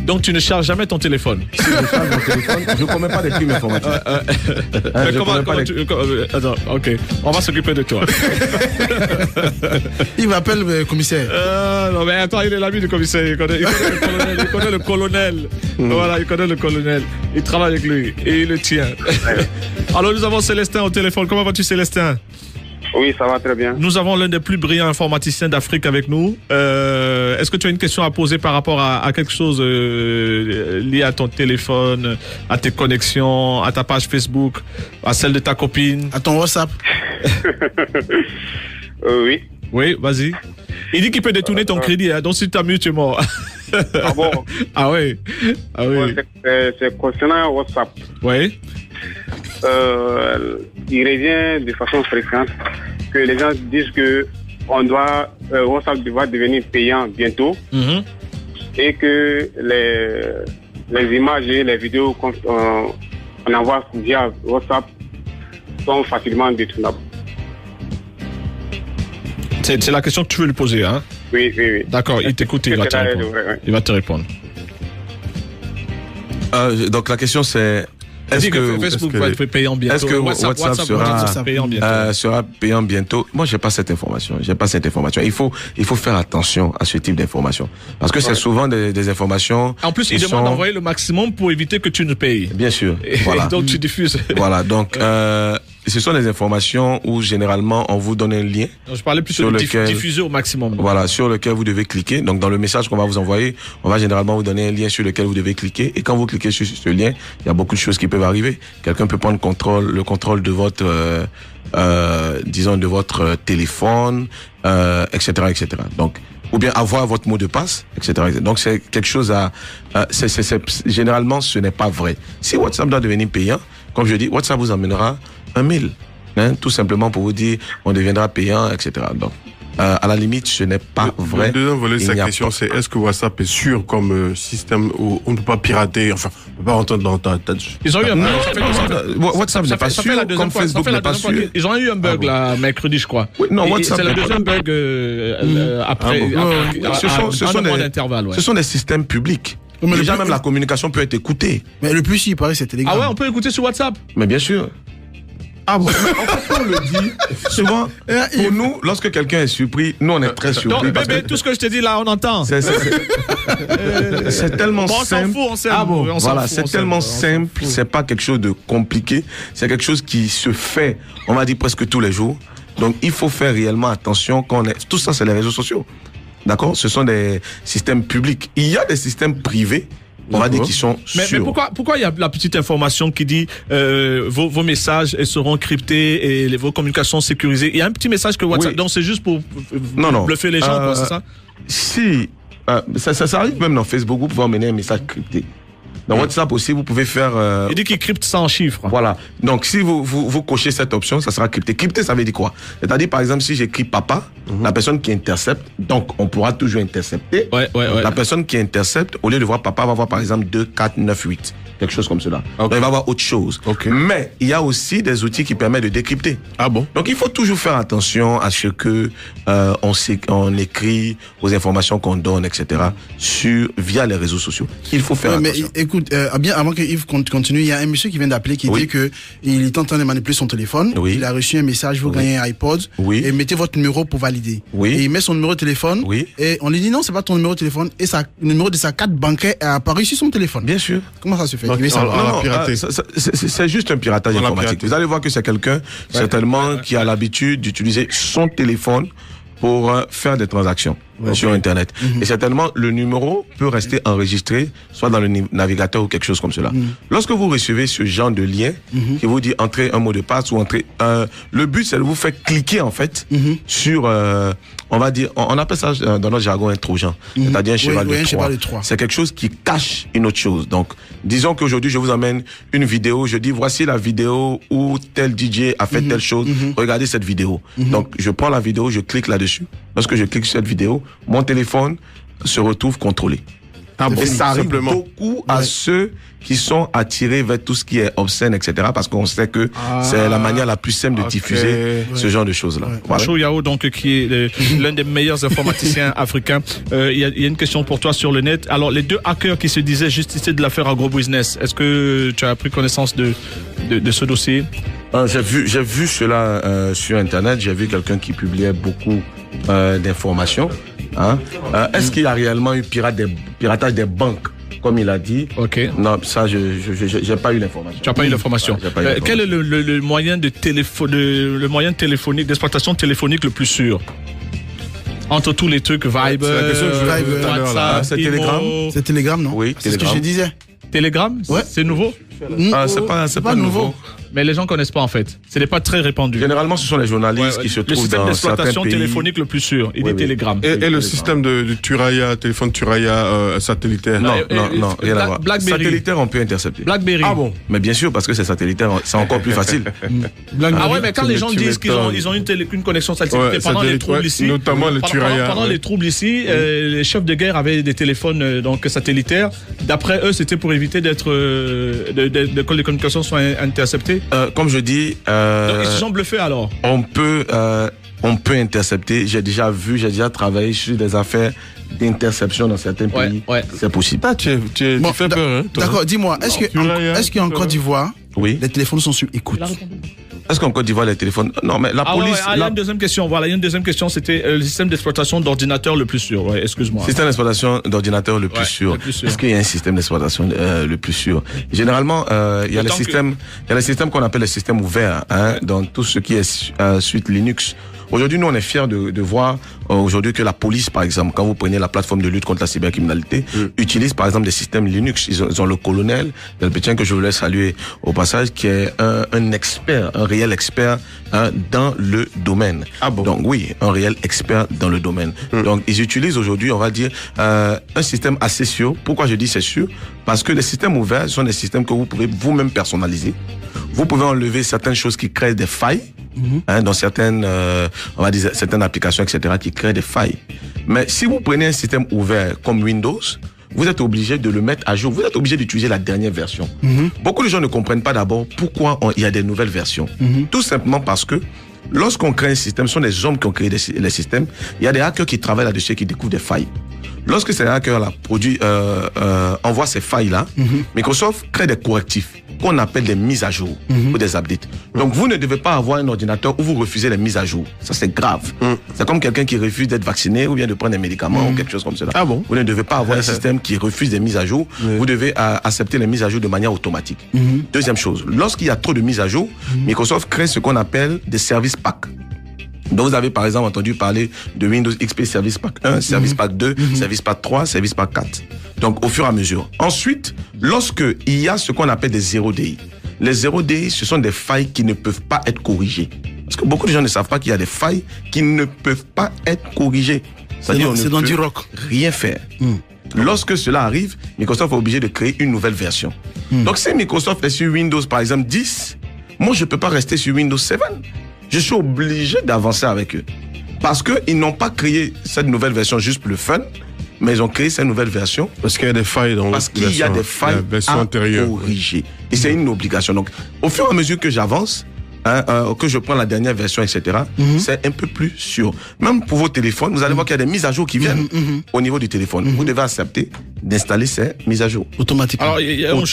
Donc tu ne charges jamais ton téléphone. Si je charge mon téléphone, je ne commets pas des crimes informatiques. Mais attends, ok. On va s'occuper de toi. Il m'appelle le commissaire. Non mais attends, il est l'ami du commissaire. Il connaît le colonel. Voilà, il connaît le colonel. Il travaille avec lui et il le tient. Alors nous avons Célestin au téléphone. Comment vas-tu, Célestin? Oui, ça va très bien. Nous avons l'un des plus brillants informaticiens d'Afrique avec nous. Est-ce que tu as une question à poser par rapport à quelque chose lié à ton téléphone, à tes connexions, à ta page Facebook, à celle de ta copine? À ton WhatsApp? Oui. Oui, vas-y. Il dit qu'il peut détourner ton crédit, hein, donc si tu t'amuses, tu es mort. Ah bon? Ah oui. Ah oui. C'est concernant WhatsApp. Oui. Il revient de façon fréquente que les gens disent que WhatsApp va devenir payant bientôt et que les images et les vidéos qu'on envoie via WhatsApp sont facilement détournables. C'est la question que tu veux lui poser, hein? Oui. D'accord, il t'écoute, il va te répondre. Il va te répondre. Donc la question c'est... Est-ce que Facebook va être payant bientôt? Est-ce que WhatsApp sera payant bientôt? Moi, j'ai pas cette information. Il faut faire attention à ce type d'informations. Parce que c'est souvent des informations. En plus, il demande d'envoyer le maximum pour éviter que tu ne payes. Bien sûr. Voilà. Et donc, tu diffuses. Voilà. Donc, ce sont des informations où généralement on vous donne un lien. Non, je parlais plus sur diffuser au maximum. Voilà, sur lequel vous devez cliquer. Donc dans le message qu'on va vous envoyer, on va généralement vous donner un lien sur lequel vous devez cliquer. Et quand vous cliquez sur ce lien, il y a beaucoup de choses qui peuvent arriver. Quelqu'un peut prendre le contrôle de votre, disons, de votre téléphone, etc. Donc, ou bien avoir votre mot de passe, etc. Donc c'est quelque chose généralement ce n'est pas vrai. Si WhatsApp doit devenir payant, comme je dis, WhatsApp vous amènera un mail, hein, tout simplement pour vous dire on deviendra payant, etc. Donc à la limite ce n'est pas vrai. Le deuxième volet de cette question c'est est-ce que WhatsApp est sûr comme système où on ne peut pas pirater, enfin on ne peut pas rentrer dans ta... Ils ont eu un bug. WhatsApp n'est pas sûr comme Facebook n'est pas sûr. Ils ont eu un bug là mercredi je crois. Oui, non, WhatsApp c'est le deuxième bug après un mois d'intervalle. Ce sont des systèmes publics. Mais déjà même la communication peut être écoutée. Mais le plus il paraît c'est Telegram. Ah ouais, on peut écouter sur WhatsApp? Mais bien sûr. Ah bon, en fait, on le dit souvent, pour nous, lorsque quelqu'un est surpris, nous on est très surpris. Non, mais tout ce que je te dis là, on entend. C'est tellement simple. On s'en fout, voilà, c'est tellement simple, c'est pas quelque chose de compliqué, c'est quelque chose qui se fait, on va dire presque tous les jours. Donc il faut faire réellement attention quand tout ça c'est les réseaux sociaux. D'accord? Ce sont des systèmes publics. Il y a des systèmes privés. On va dire qu'ils sont sûrs. Mais pourquoi il y a la petite information qui dit vos messages seront cryptés et vos communications sécurisées? Il y a un petit message que WhatsApp, donc c'est juste pour bluffer les gens, quoi, c'est ça? Si ça arrive même dans Facebook, vous pouvez emmener un message crypté. Dans WhatsApp aussi, vous pouvez faire... Il dit qu'il crypte sans chiffres. Voilà. Donc, si vous cochez cette option, ça sera crypté. Crypté, ça veut dire quoi? C'est-à-dire, par exemple, si j'écris papa, la personne qui intercepte, donc on pourra toujours intercepter. Ouais. La personne qui intercepte, au lieu de voir papa, va voir par exemple 2, 4, 9, 8. Quelque chose comme cela. Okay. Donc, il va voir autre chose. Okay. Mais il y a aussi des outils qui permettent de décrypter. Ah bon? Donc, il faut toujours faire attention à ce que on écrit, aux informations qu'on donne, etc. via les réseaux sociaux. Il faut faire attention. Mais écoute, bien avant que Yves continue, il y a un monsieur qui vient d'appeler qui dit que il est en train de manipuler son téléphone. Oui. Il a reçu un message, vous gagnez un iPod. Oui. Et mettez votre numéro pour valider. Oui. Et il met son numéro de téléphone. Oui. Et on lui dit non, c'est pas ton numéro de téléphone. Et le numéro de sa carte bancaire est apparu sur son téléphone. Bien sûr. Comment ça se fait? Donc, c'est juste un piratage informatique. Vous allez voir que c'est quelqu'un, certainement, qui a l'habitude d'utiliser son téléphone pour faire des transactions sur Internet. Et certainement, le numéro peut rester enregistré, soit dans le navigateur ou quelque chose comme cela. Lorsque vous recevez ce genre de lien qui vous dit entrer un mot de passe ou entrer... le but, c'est de vous faire cliquer, en fait, sur... on va dire... On appelle ça, dans notre jargon, un trojan. C'est-à-dire un cheval de Troie. C'est quelque chose qui cache une autre chose. Donc, disons qu'aujourd'hui, je vous emmène une vidéo. Je dis, voici la vidéo où tel DJ a fait telle chose. Regardez cette vidéo. Donc, je prends la vidéo, je clique là-dessus. Lorsque je clique sur cette vidéo, mon téléphone se retrouve contrôlé. Et ça arrive beaucoup à ceux qui sont attirés vers tout ce qui est obscène, etc. Parce qu'on sait que c'est la manière la plus simple de diffuser ce genre de choses-là. Chou Yao, donc, qui est l'un des meilleurs informaticiens africains. Il y a une question pour toi sur le net. Alors, les 2 hackers qui se disaient justiciers de l'affaire AgroBusiness, est-ce que tu as pris connaissance de ce dossier? J'ai vu cela sur Internet. J'ai vu quelqu'un qui publiait beaucoup d'informations. Est-ce qu'il y a réellement eu piratage des banques, comme il a dit? Non, ça, j'ai pas eu l'information. Tu n'as pas eu l'information. Quel est le moyen le moyen téléphonique, d'exploitation téléphonique le plus sûr? Entre tous les trucs, Viber, WhatsApp, c'est Telegram. C'est Telegram, non? Oui, c'est ce que je disais. Telegram? Ouais. C'est nouveau? C'est pas nouveau. Mais les gens connaissent pas en fait. Ce n'est pas très répandu. Généralement, ce sont les journalistes qui se trouvent dans certains pays. Le système d'exploitation téléphonique le plus sûr, il est Telegram. Et le système de Thuraya, téléphone Thuraya satellitaire? Non, rien à voir. Satellitaire, on peut intercepter. BlackBerry. Ah bon? Mais bien sûr, parce que c'est satellitaire, c'est encore plus facile. Ah ouais, mais quand les gens disent qu'ils ont une connexion satellitaire pendant les troubles ici, notamment le Thuraya. Pendant les troubles ici, les chefs de guerre avaient des téléphones donc satellitaires. D'après eux, c'était pour éviter que les communications soient interceptées. Comme je dis, donc ils se sont bluffés alors. On peut intercepter. J'ai déjà travaillé sur des affaires d'interception dans certains pays. C'est possible. Tu fais peur, hein, d'accord, dis-moi, est-ce qu'en Côte d'Ivoire, les téléphones sont sur écoute? Est-ce qu'en Côte d'Ivoire, les téléphones... Non, mais la police... il y a une deuxième question. Voilà, il y a une deuxième question. C'était le système d'exploitation d'ordinateur le plus sûr. Ouais, excuse-moi. Système d'exploitation d'ordinateur le plus sûr. Est-ce qu'il y a un système d'exploitation le plus sûr? Généralement, il y a les systèmes qu'on appelle les systèmes ouverts, dans tout ce qui est suite Linux. Aujourd'hui, nous, on est fiers de voir aujourd'hui que la police, par exemple, quand vous prenez la plateforme de lutte contre la cybercriminalité, utilise par exemple des systèmes Linux. Ils ont le colonel Delpétien, que je voulais saluer au passage, qui est un expert, un réel expert dans le domaine. Ah bon? Donc oui, un réel expert dans le domaine. Donc ils utilisent aujourd'hui, on va dire, un système assez sûr. Pourquoi je dis c'est sûr? Parce que les systèmes ouverts sont des systèmes que vous pouvez vous-même personnaliser. Vous pouvez enlever certaines choses qui créent des failles. Dans certaines, on va dire certaines applications, etc., qui créent des failles. Mais si vous prenez un système ouvert comme Windows, vous êtes obligé de le mettre à jour. Vous êtes obligé d'utiliser la dernière version. Beaucoup de gens ne comprennent pas d'abord pourquoi il y a des nouvelles versions. Tout simplement parce que lorsqu'on crée un système, ce sont des hommes qui ont créé les systèmes. Il y a des hackers qui travaillent là-dessus et qui découvrent des failles. Lorsque ces hackers-là envoient ces failles-là, Microsoft crée des correctifs qu'on appelle des mises à jour ou des updates. Donc vous ne devez pas avoir un ordinateur où vous refusez les mises à jour. Ça c'est grave. C'est comme quelqu'un qui refuse d'être vacciné ou bien de prendre des médicaments ou quelque chose comme cela. Ah bon? Vous ne devez pas avoir un système qui refuse des mises à jour. Vous devez accepter les mises à jour de manière automatique. Deuxième chose, lorsqu'il y a trop de mises à jour, Microsoft crée ce qu'on appelle des services packs. Donc vous avez par exemple entendu parler de Windows XP Service Pack 1, Service Pack 2, Service Pack 3, Service Pack 4. Donc au fur et à mesure. Ensuite, lorsque il y a ce qu'on appelle des 0DI. Les 0DI, ce sont des failles qui ne peuvent pas être corrigées. Parce que beaucoup de gens ne savent pas qu'il y a des failles qui ne peuvent pas être corrigées. C'est-à-dire on ne peut rien faire. Lorsque cela arrive, Microsoft est obligé de créer une nouvelle version. Donc si Microsoft est sur Windows par exemple 10, moi je ne peux pas rester sur Windows 7. Je suis obligé d'avancer avec eux. Parce qu'ils n'ont pas créé cette nouvelle version juste pour le fun, mais ils ont créé cette nouvelle version. Parce qu'il y a des failles dans Parce qu'il y a des failles à corriger. Et c'est une obligation. Donc, au fur et à mesure que j'avance, que je prends la dernière version, etc., c'est un peu plus sûr. Même pour vos téléphones, vous allez voir qu'il y a des mises à jour qui viennent au niveau du téléphone. Vous devez accepter d'installer ces mises à jour. Automatiquement. Alors,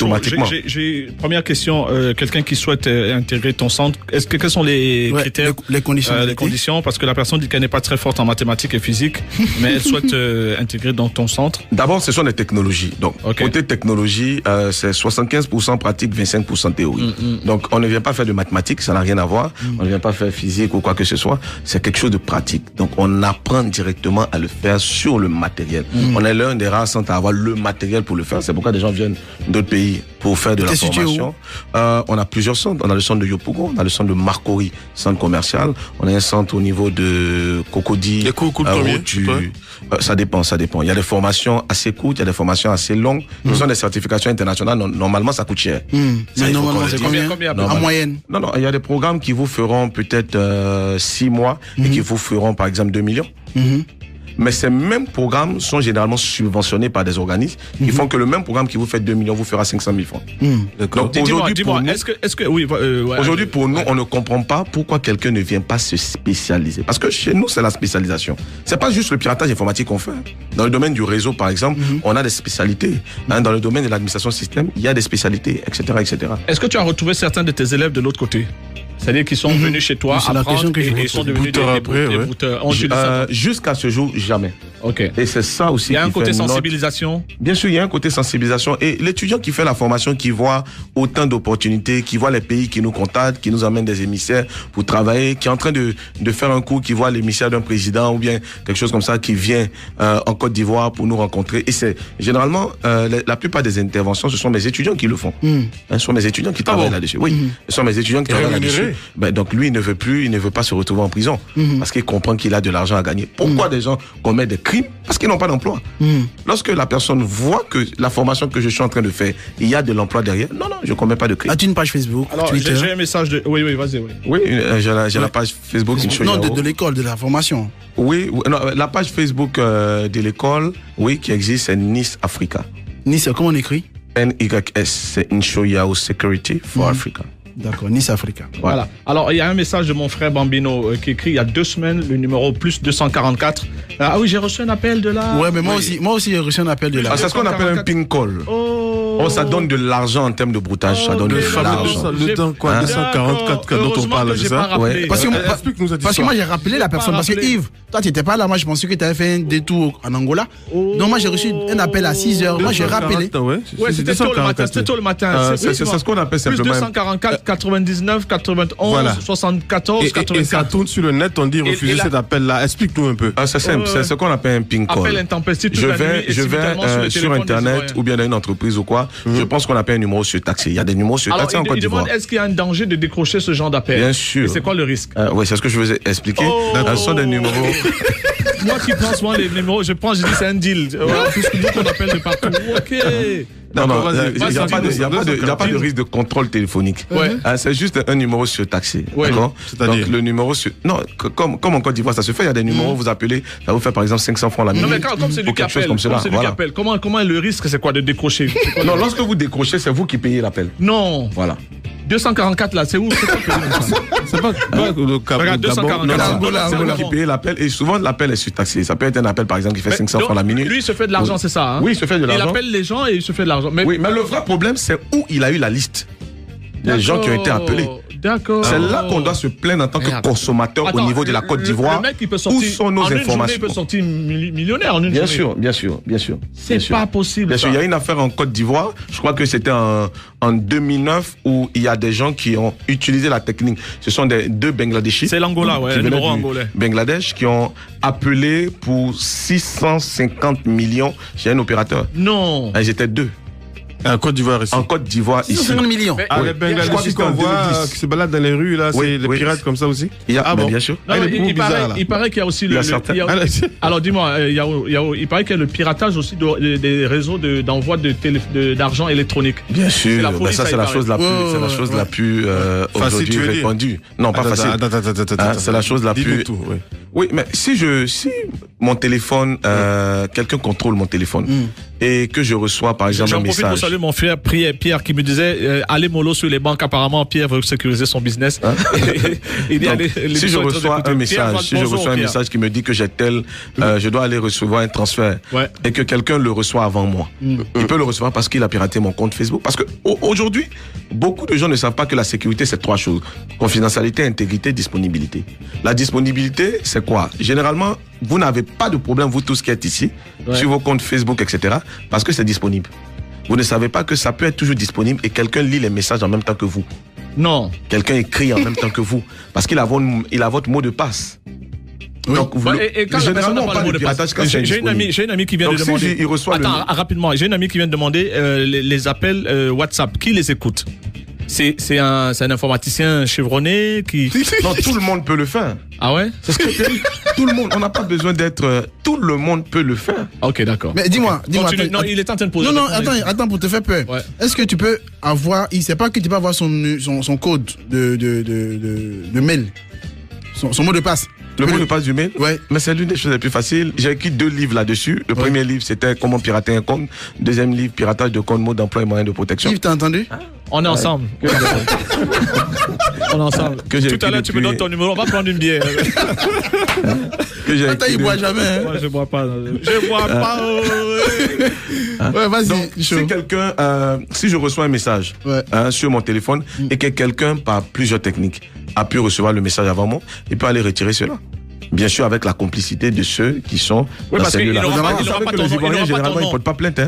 j'ai première question, quelqu'un qui souhaite intégrer ton centre, quels sont les critères, les conditions, parce que la personne dit qu'elle n'est pas très forte en mathématiques et physique, mais elle souhaite intégrer dans ton centre. D'abord, ce sont les technologies. Donc, côté technologie, c'est 75% pratique, 25% théorie. Donc, on ne vient pas faire de mathématiques, ça n'a rien à voir. On ne vient pas faire physique ou quoi que ce soit. C'est quelque chose de pratique. Donc, on apprend directement à le faire sur le matériel. On est l'un des rares centres à avoir le matériel pour le faire. C'est pourquoi des gens viennent d'autres pays pour faire de la formation. On a plusieurs centres. On a le centre de Yopougon, on a le centre de Marcory, centre commercial. On a un centre au niveau de Cocody. Ça dépend. Il y a des formations assez courtes, il y a des formations assez longues. Ce sont des certifications internationales. Normalement, ça coûte cher. Mais normalement, c'est combien en moyenne? Non, il y a des programmes qui vous feront peut-être 6 mois et qui vous feront par exemple 2 millions. Mais ces mêmes programmes sont généralement subventionnés par des organismes qui font que le même programme qui vous fait 2 millions vous fera 500 000 francs. Donc aujourd'hui, pour nous, aujourd'hui, pour nous, on ne comprend pas pourquoi quelqu'un ne vient pas se spécialiser. Parce que chez nous, c'est la spécialisation. C'est pas juste le piratage informatique qu'on fait. Dans le domaine du réseau, par exemple, on a des spécialités. Dans le domaine de l'administration système, il y a des spécialités, etc., etc. Est-ce que tu as retrouvé certains de tes élèves de l'autre côté? C'est-à-dire qu'ils sont venus chez toi apprendre et sont devenus des bouteurs. Jusqu'à ce jour, jamais. Ok. Et c'est ça aussi. Il y a un côté sensibilisation. Bien sûr, il y a un côté sensibilisation. Et l'étudiant qui fait la formation, qui voit autant d'opportunités, qui voit les pays qui nous contactent, qui nous amènent des émissaires pour travailler, qui est en train de faire un cours, qui voit l'émissaire d'un président ou bien quelque chose comme ça, qui vient en Côte d'Ivoire pour nous rencontrer. Et c'est généralement la plupart des interventions, ce sont mes étudiants qui le font. Ce sont mes étudiants qui travaillent là-dessus. Oui, ce sont mes étudiants qui travaillent là-dessus. Donc lui, il ne veut pas se retrouver en prison parce qu'il comprend qu'il a de l'argent à gagner. Pourquoi des gens commettent des crimes? Parce qu'ils n'ont pas d'emploi. Lorsque la personne voit que la formation que je suis en train de faire, il y a de l'emploi derrière, non, je ne commets pas de crime. As-tu une page Facebook? Alors, j'ai un message de... Oui, vas-y. Oui, j'ai la page Facebook. Non, de l'école, de la formation. Oui, non, la page Facebook de l'école, oui, qui existe, c'est Nice Africa. Nice, comment on écrit? NYS, c'est Inshoyao Security for Africa. D'accord, Nice Africa. Voilà. Alors, il y a un message de mon frère Bambino qui écrit il y a 2 semaines, le numéro plus 244. Ah oui, j'ai reçu un appel de là. Ouais, mais moi aussi j'ai reçu un appel de là. C'est ce qu'on appelle un ping call. Oh, ça donne de l'argent en termes de broutage. Ça donne de l'argent. Le temps quoi, 244 dont on parle, c'est ça? Parce que moi j'ai rappelé la personne. Parce que Yves, toi tu n'étais pas là. Moi je pensais que tu avais fait un détour en Angola. Donc moi j'ai reçu un appel à 6h. Moi j'ai rappelé. Ouais, c'était tôt le matin. C'est ce qu'on appelle simplement. Plus 244, 99, 91, voilà. 74, 84. Et ça tourne sur le net, on dit refuser cet appel-là. Explique-nous un peu. C'est simple, c'est ce qu'on appelle un ping call. Appel intempestif toute la nuit. Je vais sur Internet ou bien dans une entreprise ou quoi, je pense qu'on appelle un numéro surtaxé. Il y a des numéros surtaxés en Côte d'Ivoire. Est-ce qu'il y a un danger de décrocher ce genre d'appel? Bien sûr. Et c'est quoi le risque? Oui, c'est ce que je veux expliquer. Ce sont des numéros... Moi qui prends souvent les numéros, je dis c'est un deal. Puisque nous on appelle de partout. Ok. Non, il n'y a pas de risque de contrôle téléphonique. C'est juste un numéro surtaxé. D'accord. Donc le numéro non, comme en Côte d'Ivoire ça se fait, il y a des numéros, vous appelez, ça vous fait par exemple 500 francs la minute. Non mais comme c'est du appel, comment le risque c'est quoi de décrocher? Non, lorsque vous décrochez, c'est vous qui payez l'appel. Non. Voilà. 244 là, c'est où? C'est pas le Regarde, 244. C'est vous qui payez l'appel et souvent l'appel est surtaxé. Ça peut être un appel par exemple qui fait 500 francs la minute. Lui il se fait de l'argent, c'est ça? Oui, il se fait de l'argent. Il appelle les gens et il se fait de l'argent. Oui, mais le vrai problème c'est où il a eu la liste des gens qui ont été appelés. D'accord. C'est là qu'on doit se plaindre en tant que consommateur au niveau de la Côte d'Ivoire. Le mec, il peut sortir, où sont nos informations? Il peut sortir millionnaire en une journée. Bien sûr. C'est pas possible. Bien sûr, il y a une affaire en Côte d'Ivoire. Je crois que c'était en 2009 où il y a des gens qui ont utilisé la technique. Ce sont deux Bangladeshis. C'est l'Angola, le numéro angolais. Bangladesh qui ont appelé pour 650 millions chez un opérateur. Non. Ils étaient 2. En Côte d'Ivoire ici. En Côte d'Ivoire ici. 50 millions. Les Bangladeshis qu'on voit qui se baladent dans les rues là, c'est les pirates comme ça aussi. Bon, bien sûr. Il paraît qu'il y a aussi alors dis-moi, il paraît qu'il y a le piratage aussi des réseaux d'envoi d'argent électronique. Bien sûr. Ça c'est la chose la plus aujourd'hui répandue. Non, pas facile. C'est la chose la plus. Oui, mais si mon téléphone, quelqu'un contrôle mon téléphone et que je reçois par exemple un message. J'en profite pour saluer mon frère Pierre qui me disait allez mollo sur les banques. Apparemment Pierre veut sécuriser son business. Si je reçois un message qui me dit que j'ai je dois aller recevoir un transfert et que quelqu'un le reçoit avant moi, il peut le recevoir parce qu'il a piraté mon compte Facebook. Parce que aujourd'hui, beaucoup de gens ne savent pas que la sécurité c'est 3 choses: confidentialité, intégrité, disponibilité. La disponibilité c'est quoi? Généralement, vous n'avez pas de problème, vous tous qui êtes ici, sur vos comptes Facebook, etc., parce que c'est disponible. Vous ne savez pas que ça peut être toujours disponible et quelqu'un lit les messages en même temps que vous. Non. Quelqu'un écrit en même temps que vous, parce qu'il a votre mot de passe. Oui. Donc, généralement, on parle de piratage. J'ai une amie qui vient de demander. Rapidement, j'ai une amie qui vient de demander les appels WhatsApp. Qui les écoute? C'est un informaticien chevronné qui... Non, tout le monde peut le faire. Ah ouais? C'est ce que je dis. Tout le monde, on n'a pas besoin d'être... Tout le monde peut le faire. Ok, d'accord. Mais dis-moi... Non, il est en train de poser... Non, attends, pour te faire peur. Ouais. Est-ce que tu peux avoir... Il ne sait pas que tu peux avoir son code de mail. Son mot de passe. Le mot de passe du mail? Ouais. Mais c'est l'une des choses les plus faciles. J'ai écrit 2 livres là-dessus. Le premier livre, c'était comment pirater un compte. Deuxième livre, piratage de compte, mots d'emploi et moyens de protection. Yves, t'as entendu? On est ensemble. On est ensemble. Tout à l'heure, tu me donnes ton numéro, on va prendre une bière. Il boit jamais. Hein? Moi, je bois pas. Je bois pas. Ouais, vas-y. Donc, si quelqu'un, si je reçois un message sur mon téléphone et que quelqu'un, par plusieurs techniques, a pu recevoir le message avant moi, il peut aller retirer cela. Bien sûr, avec la complicité de ceux qui sont dans celle-là. Vous savez que les Ivoiriens, généralement, ils ne portent pas plainte.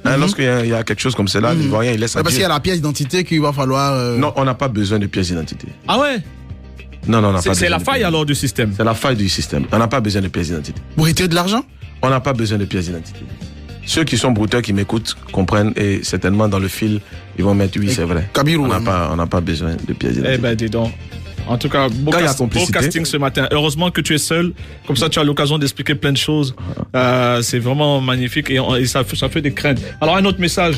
Lorsqu'il y a quelque chose comme cela, les Ivoiriens, ils laissent à parce qu'il y a la pièce d'identité qu'il va falloir... Non, on n'a pas besoin de pièce d'identité. Ah ouais? Non, on n'a pas besoin. C'est la faille alors du système? C'est la faille du système. On n'a pas besoin de pièce d'identité. Pour retirer de l'argent? On n'a pas besoin de pièce d'identité. Ceux qui sont brouteurs, qui m'écoutent, comprennent et certainement dans le fil, ils vont mettre oui, c'est vrai. Kabirou, on n'a pas besoin de pièce d'identité. Eh ben, dis donc. En tout cas, beau casting ce matin. Heureusement que tu es seul. Comme ça, tu as l'occasion d'expliquer plein de choses. C'est vraiment magnifique et ça fait des craintes. Alors, un autre message.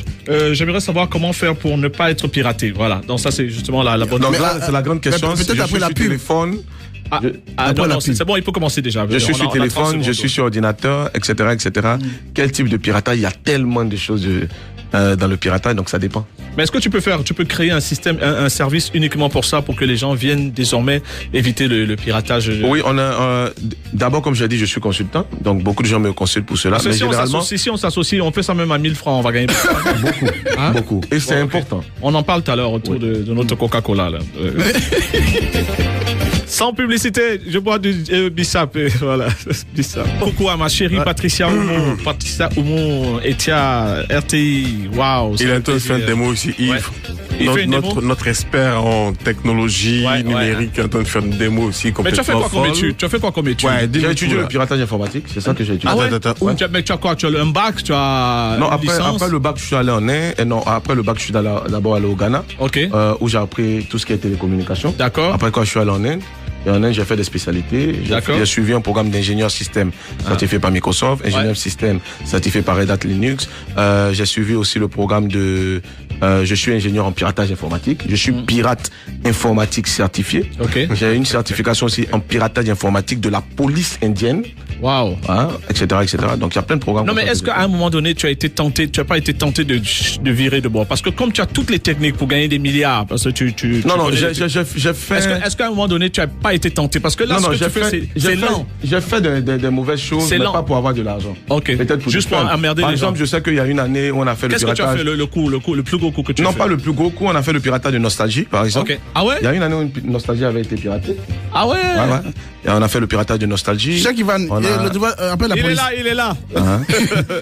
J'aimerais savoir comment faire pour ne pas être piraté. Voilà. Donc, ça, c'est justement la bonne... Donc là, c'est la grande question. Peut-être après la pub. Téléphone. Non, c'est bon, il peut commencer déjà. Je suis sur téléphone, je suis sur ordinateur, etc., etc. Quel type de piratage? Il y a tellement de choses dans le piratage, donc ça dépend. Mais est-ce que tu peux créer un système, un service uniquement pour ça, pour que les gens viennent désormais éviter le piratage? Oui, on a d'abord, comme je l'ai dit, je suis consultant, donc beaucoup de gens me consultent pour cela. Mais généralement, si on s'associe, on fait ça même à 1000 francs, on va gagner beaucoup, beaucoup. Et c'est important. On en parle tout à l'heure autour de notre Coca-Cola là. Sans publicité, je bois du Bissap. Voilà, Bissap. Coucou à ma chérie Patricia Oumou. Patricia Oumou, Etia, RTI. Waouh. Il est en train de faire une démo aussi, Yves. Notre expert en technologie numérique est en train de faire une démo aussi complètement folle. Tu as fait quoi comme étude? J'ai étudié le piratage informatique, c'est ça que j'ai étudié. Ah ouais? Mais tu as quoi? Tu as un bac? Tu as non, après le bac, je suis allé en Inde. Et non, après le bac, je suis d'abord allé au Ghana. Ok. Où j'ai appris tout ce qui est télécommunication. D'accord. Après, quand je suis allé en Inde, et en Inde, j'ai fait des spécialités. J'ai suivi un programme d'ingénieur système certifié par Microsoft, ingénieur système certifié par Red Hat Linux. J'ai suivi aussi le programme de... je suis ingénieur en piratage informatique. Je suis pirate informatique certifié. Okay. J'ai une certification aussi en piratage informatique de la police indienne. Waouh. Etc., etc. Donc il y a plein de programmes. Non, mais est-ce qu'à un moment donné, tu as pas été tenté de virer de bord? Parce que comme tu as toutes les techniques pour gagner des milliards, parce que non, j'ai fait... Est-ce qu'à un moment donné, tu n'as pas été tenté? Parce que là, ce que tu fais, c'est lent. J'ai fait des mauvaises choses, mais pas pour avoir de l'argent. Ok. Peut-être juste pour emmerder les gens. Par exemple, je sais qu'il y a une année où on a fait le piratage. Qu'est-ce que tu as fait, le plus gros coup que tu as fait? Non, pas le plus gros coup, on a fait le piratage de Nostalgie, par exemple. Ok. Ah ouais? Il y a une année où Nostalgie avait été piratée. Ah ouais? Ouais. Et on a fait le piratage de Nostalgie. Jacques Ivan, appelle la police. Il est là.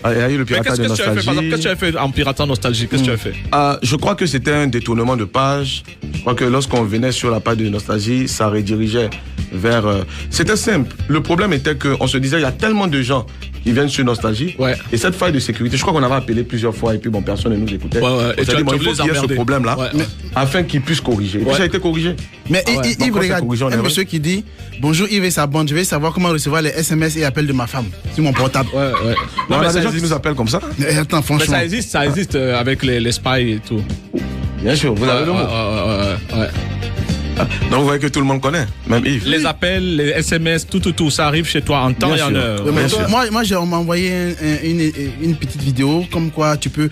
Il y a eu le piratage de Nostalgie. Qu'est-ce que tu as fait en piratant Nostalgie? Qu'est-ce que tu as fait? Je crois que c'était un détournement de page. Je crois que lorsqu'on venait sur la page de Nostalgie, ça redirigeait vers... C'était simple. Le problème était qu'on se disait, il y a tellement de gens qui viennent sur Nostalgie. Ouais. Et cette faille de sécurité, je crois qu'on avait appelé plusieurs fois et puis bon, personne ne nous écoutait. Et tu as dit, il faut qu'il y ait ce problème-là afin qu'ils puissent corriger. Et puis ça a été corrigé. Mais Yves, regarde, un monsieur qui dit, bonjour Yves et sa bande, je vais savoir comment recevoir les SMS et appels de ma femme sur mon portable. Non, mais des gens qui nous appellent comme ça. Mais attends, franchement. Mais ça existe avec les spies et tout. Bien sûr, vous avez le mot. Donc vous voyez que tout le monde connaît, même Yves. Les appels, les SMS, tout, ça arrive chez toi en temps et en heure. Moi, on m'a envoyé une petite vidéo comme quoi tu peux...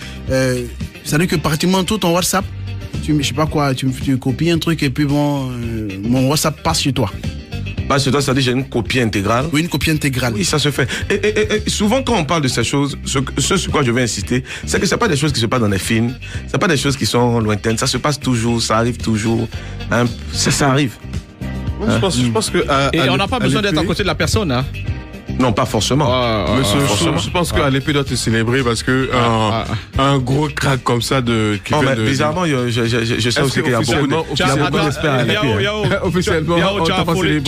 c'est-à-dire que pratiquement tout ton WhatsApp, je sais pas quoi, tu copies un truc et puis bon, mon WhatsApp passe chez toi. Bah, c'est toi, ça dit j'ai une copie intégrale. Oui, une copie intégrale. Oui, ça se fait. Et souvent, quand on parle de ces choses, ce sur quoi je vais insister, c'est que c'est pas des choses qui se passent dans les films, c'est pas des choses qui sont lointaines, ça se passe toujours, ça arrive toujours. Ça arrive. Je pense que... Et on n'a pas besoin d'être à côté de la personne, hein. Non, pas forcément. Je pense qu'à l'épée doit te célébrer parce que un gros crack comme ça bizarrement, je sais aussi qu'il y a beaucoup d'experts à l'épée. Officiellement, tu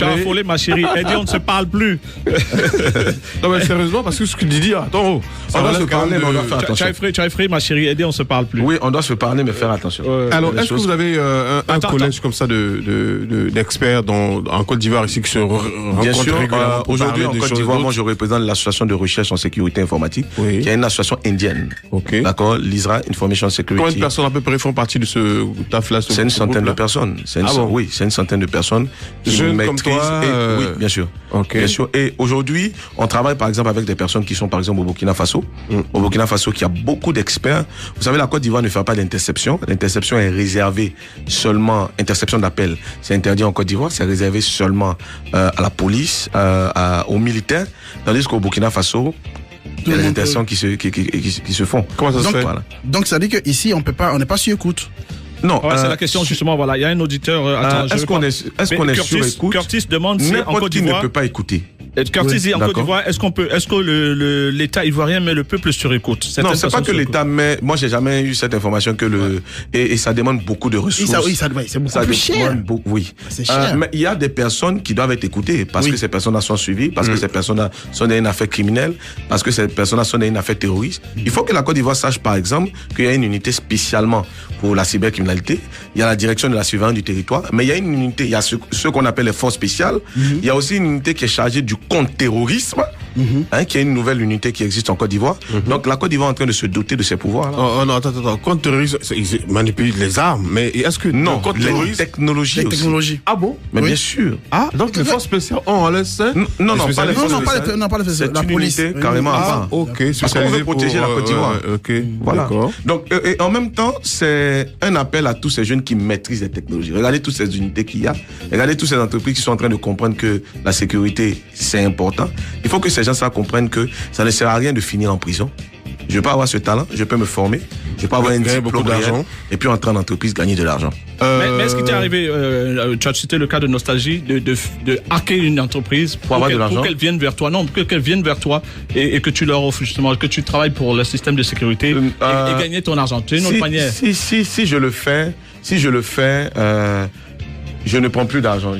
as affolé ma chérie. Elle dit on ne se parle plus. Non mais sérieusement, parce que ce que Didi, attends, on doit se parler, mais on doit faire attention. Tu as effrayé ma chérie. Elle dit on ne se parle plus. Oui, on doit se parler, mais faire attention. Alors, est-ce que vous avez un collège comme ça d'experts en Côte d'Ivoire ici qui se rencontrent régulièrement? Aujourd'hui en Côte d'Ivoire, moi, je représente l'association de recherche en sécurité informatique, qui est une association indienne. D'accord, l'ISRA Information Security. Combien de personnes à peu près font partie de ce TAF-là? C'est une centaine de personnes. Oui, c'est une centaine de personnes qui maîtrisent. Oui, bien sûr. Bien sûr. Et aujourd'hui, on travaille par exemple avec des personnes qui sont par exemple au Burkina Faso. Au Burkina Faso, qui a beaucoup d'experts. Vous savez, la Côte d'Ivoire ne fait pas d'interception. L'interception est réservée seulement, interception d'appel, c'est interdit en Côte d'Ivoire, c'est réservé seulement à la police, aux militaires, tandis qu'au Burkina Faso, il y a des interceptions qui se font. Comment ça se fait? Donc ça veut dire qu'ici, on n'est pas sur écoute. Non, c'est la question justement. Voilà, il y a un auditeur. Est-ce qu'on est sur écoute? Curtis demande si en Côte d'Ivoire ne peut pas écouter. Curtis dit en Côte d'Ivoire, est-ce que l'État ivoirien met le peuple sur écoute? Non, c'est pas que l'État met. Moi, j'ai jamais eu cette information que et ça demande beaucoup de ressources. C'est beaucoup plus cher. Oui. C'est cher. Mais il y a des personnes qui doivent être écoutées parce que ces personnes-là sont suivies, parce que ces personnes-là sont dans une affaire criminelle, parce que ces personnes-là sont dans une affaire terroriste. Il faut que la Côte d'Ivoire sache, par exemple, qu'il y a une unité spécialement pour la cybercriminalité. Il y a la direction de la surveillance du territoire, mais il y a une unité, il y a ce qu'on appelle les forces spéciales. Il y a aussi une unité qui est chargée du contre-terrorisme, qui est une nouvelle unité qui existe en Côte d'Ivoire. Donc la Côte d'Ivoire est en train de se doter de ces pouvoirs. Oh non, attends. Contre-terrorisme, ils manipulent les armes, mais est-ce que non, les technologies aussi. Ah bon? Mais bien sûr. Ah, donc les forces spéciales ont en leur sein? Non, pas les forces spéciales. Non, pas les forces spéciales. C'est une unité carrément à part. Ok, parce qu'on veut protéger la Côte d'Ivoire. Ok, voilà. D'accord. Donc, et en même temps, c'est un appel à tous ces jeunes qui maîtrisent les technologies. Regardez toutes ces unités qu'il y a. Regardez toutes ces entreprises qui sont en train de comprendre que la sécurité, c'est important. Il faut que ces gens-là comprennent que ça ne sert à rien de finir en prison. Je peux avoir ce talent, je peux me former, je peux avoir un diplôme d'argent et puis entrer en entreprise, gagner de l'argent. Mais est-ce qu'il t'est arrivé, tu as cité le cas de Nostalgie, de hacker une entreprise pour qu'elle vienne vers toi, qu'elle vienne vers toi et que tu leur offres justement, que tu travailles pour le système de sécurité et gagner ton argent. Tu as une autre manière. Si je le fais, je ne prends plus d'argent.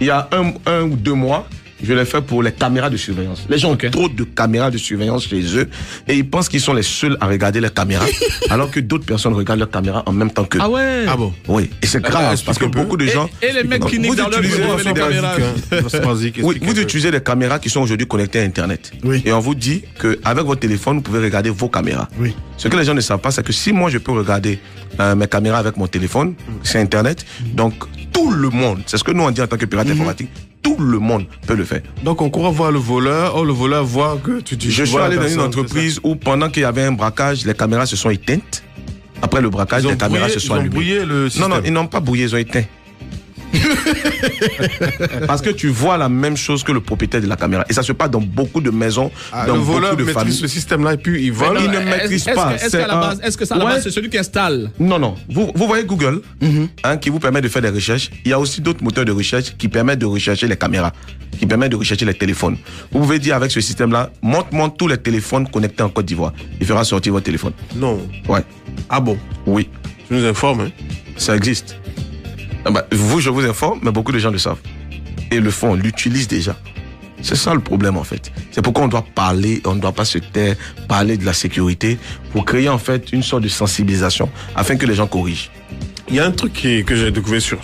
Il y a un ou 2 mois, je l'ai fait pour les caméras de surveillance. Les gens ont trop de caméras de surveillance chez eux et ils pensent qu'ils sont les seuls à regarder les caméras alors que d'autres personnes regardent leurs caméras en même temps qu'eux. Ah ouais? Ah bon? Oui, et c'est grave parce que beaucoup de gens... Et les mecs qui niquent dans leur bureau avec les caméras. Oui, vous utilisez des caméras qui sont aujourd'hui connectées à Internet. Oui. Et on vous dit qu'avec votre téléphone, vous pouvez regarder vos caméras. Oui. Ce que les gens ne savent pas, c'est que si moi je peux regarder mes caméras avec mon téléphone, c'est Internet, donc tout le monde, c'est ce que nous on dit en tant que pirate informatique, tout le monde peut le faire. Donc on court voir le voleur, le voleur voit que tu Je suis allé dans une entreprise où pendant qu'il y avait un braquage, les caméras se sont éteintes. Après le braquage, les caméras se sont allumées. Ils ont brouillé le système. Non, ils n'ont pas brouillé, ils ont éteint. Parce que tu vois la même chose que le propriétaire de la caméra. Et ça se passe dans beaucoup de maisons, dans le voleur beaucoup de familles. maîtrise ce système-là et puis il vole. Il ne maîtrise pas. Est-ce que ça, à la base, c'est celui qui installe? Non. Vous voyez Google, qui vous permet de faire des recherches. Il y a aussi d'autres moteurs de recherche qui permettent de rechercher les caméras, qui permettent de rechercher les téléphones. Vous pouvez dire avec ce système-là, montre-moi tous les téléphones connectés en Côte d'Ivoire. Il fera sortir votre téléphone. Non. Ouais. Ah bon? Oui. Tu nous informes, hein? Ça existe. Je vous informe, mais beaucoup de gens le savent. Et le font, l'utilisent déjà. C'est ça le problème en fait. C'est pourquoi on doit parler, on ne doit pas se taire, parler de la sécurité pour créer en fait une sorte de sensibilisation afin que les gens corrigent. Il y a un truc que j'ai découvert sur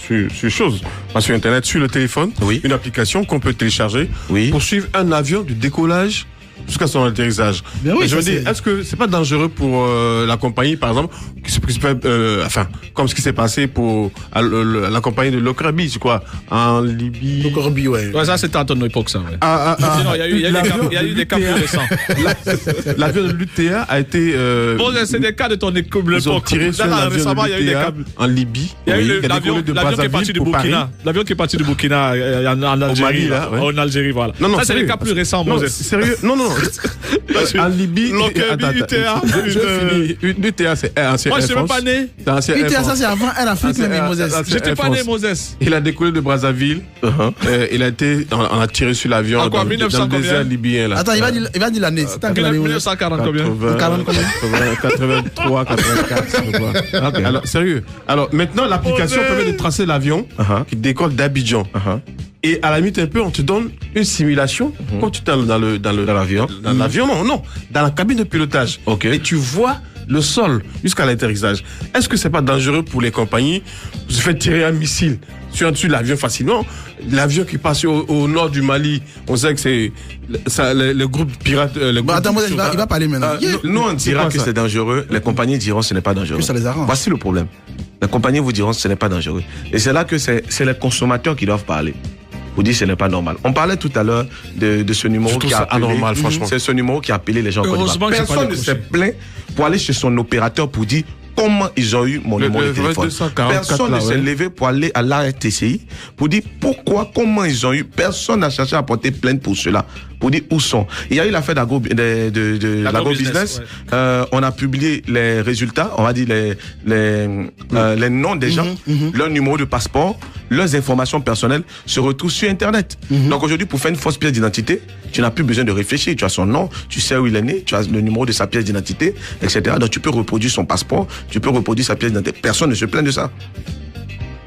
Internet, sur le téléphone, une application qu'on peut télécharger pour suivre un avion du décollage jusqu'à son atterrissage. Oui, je me dis, est-ce que c'est pas dangereux pour la compagnie, par exemple, comme ce qui s'est passé pour la compagnie de Lockerbie, c'est quoi, en Libye? Lockerbie, ouais. Ça c'était à ton époque, ça. Ouais. Sinon, il y a eu des cas plus récents. L'avion de l'UTA a été. Bon, c'est des cas de ton époque. Ils ont tiré sur l'avion de l'UTA en Libye. Il y a eu l'avion qui est parti du Burkina. L'avion qui est parti du Burkina en Algérie. En Algérie, voilà. Ça, c'est des cas plus récents, Moses. Sérieux? Non. En Libye, l'UTA c'est ancien Moi Air je suis même pas né. UTA ça c'est avant Air Afrique même Moses. J'étais pas né Moses. Il a décollé de Brazzaville. Il a été, on a tiré sur l'avion dans le désert libyen là. Attends, il va dire l'année. C'était en quelle année? 1940 combien? 83, 84. Alors sérieux. Alors maintenant l'application permet de tracer l'avion qui décolle d'Abidjan. Et à la limite un peu, on te donne une simulation quand tu es dans l'avion. Dans l'avion, non, dans la cabine de pilotage. Et tu vois le sol jusqu'à l'atterrissage. Est-ce que c'est pas dangereux pour les compagnies de se faire tirer un missile sur dessus l'avion facilement? L'avion qui passe au nord du Mali, on sait que c'est le groupe pirate. Attends, il va parler maintenant. Nous, on dira que c'est dangereux. Les compagnies diront que ce n'est pas dangereux. Ça les arrange. Voici le problème. Les compagnies vous diront que ce n'est pas dangereux. Et c'est là que c'est les consommateurs qui doivent parler. Vous dites que ce n'est pas normal. On parlait tout à l'heure de ce numéro qui a appelé. Anormal, franchement. C'est ce numéro qui a appelé les gens. Heureusement que personne ne s'est plaint pour aller chez son opérateur pour dire comment ils ont eu mon numéro de téléphone. Personne ne s'est levé pour aller à l'ARTCI pour dire pourquoi, comment ils ont eu. Personne n'a cherché à porter plainte pour cela. Pour dire où sont. Il y a eu l'affaire de l'agro-business. Ouais. On a publié les résultats, on va dire les noms des gens, leur numéro de passeport, leurs informations personnelles se retrouvent sur Internet. Donc aujourd'hui, pour faire une fausse pièce d'identité, tu n'as plus besoin de réfléchir. Tu as son nom, tu sais où il est né, tu as le numéro de sa pièce d'identité, etc. Donc tu peux reproduire son passeport, tu peux reproduire sa pièce d'identité. Personne ne se plaint de ça.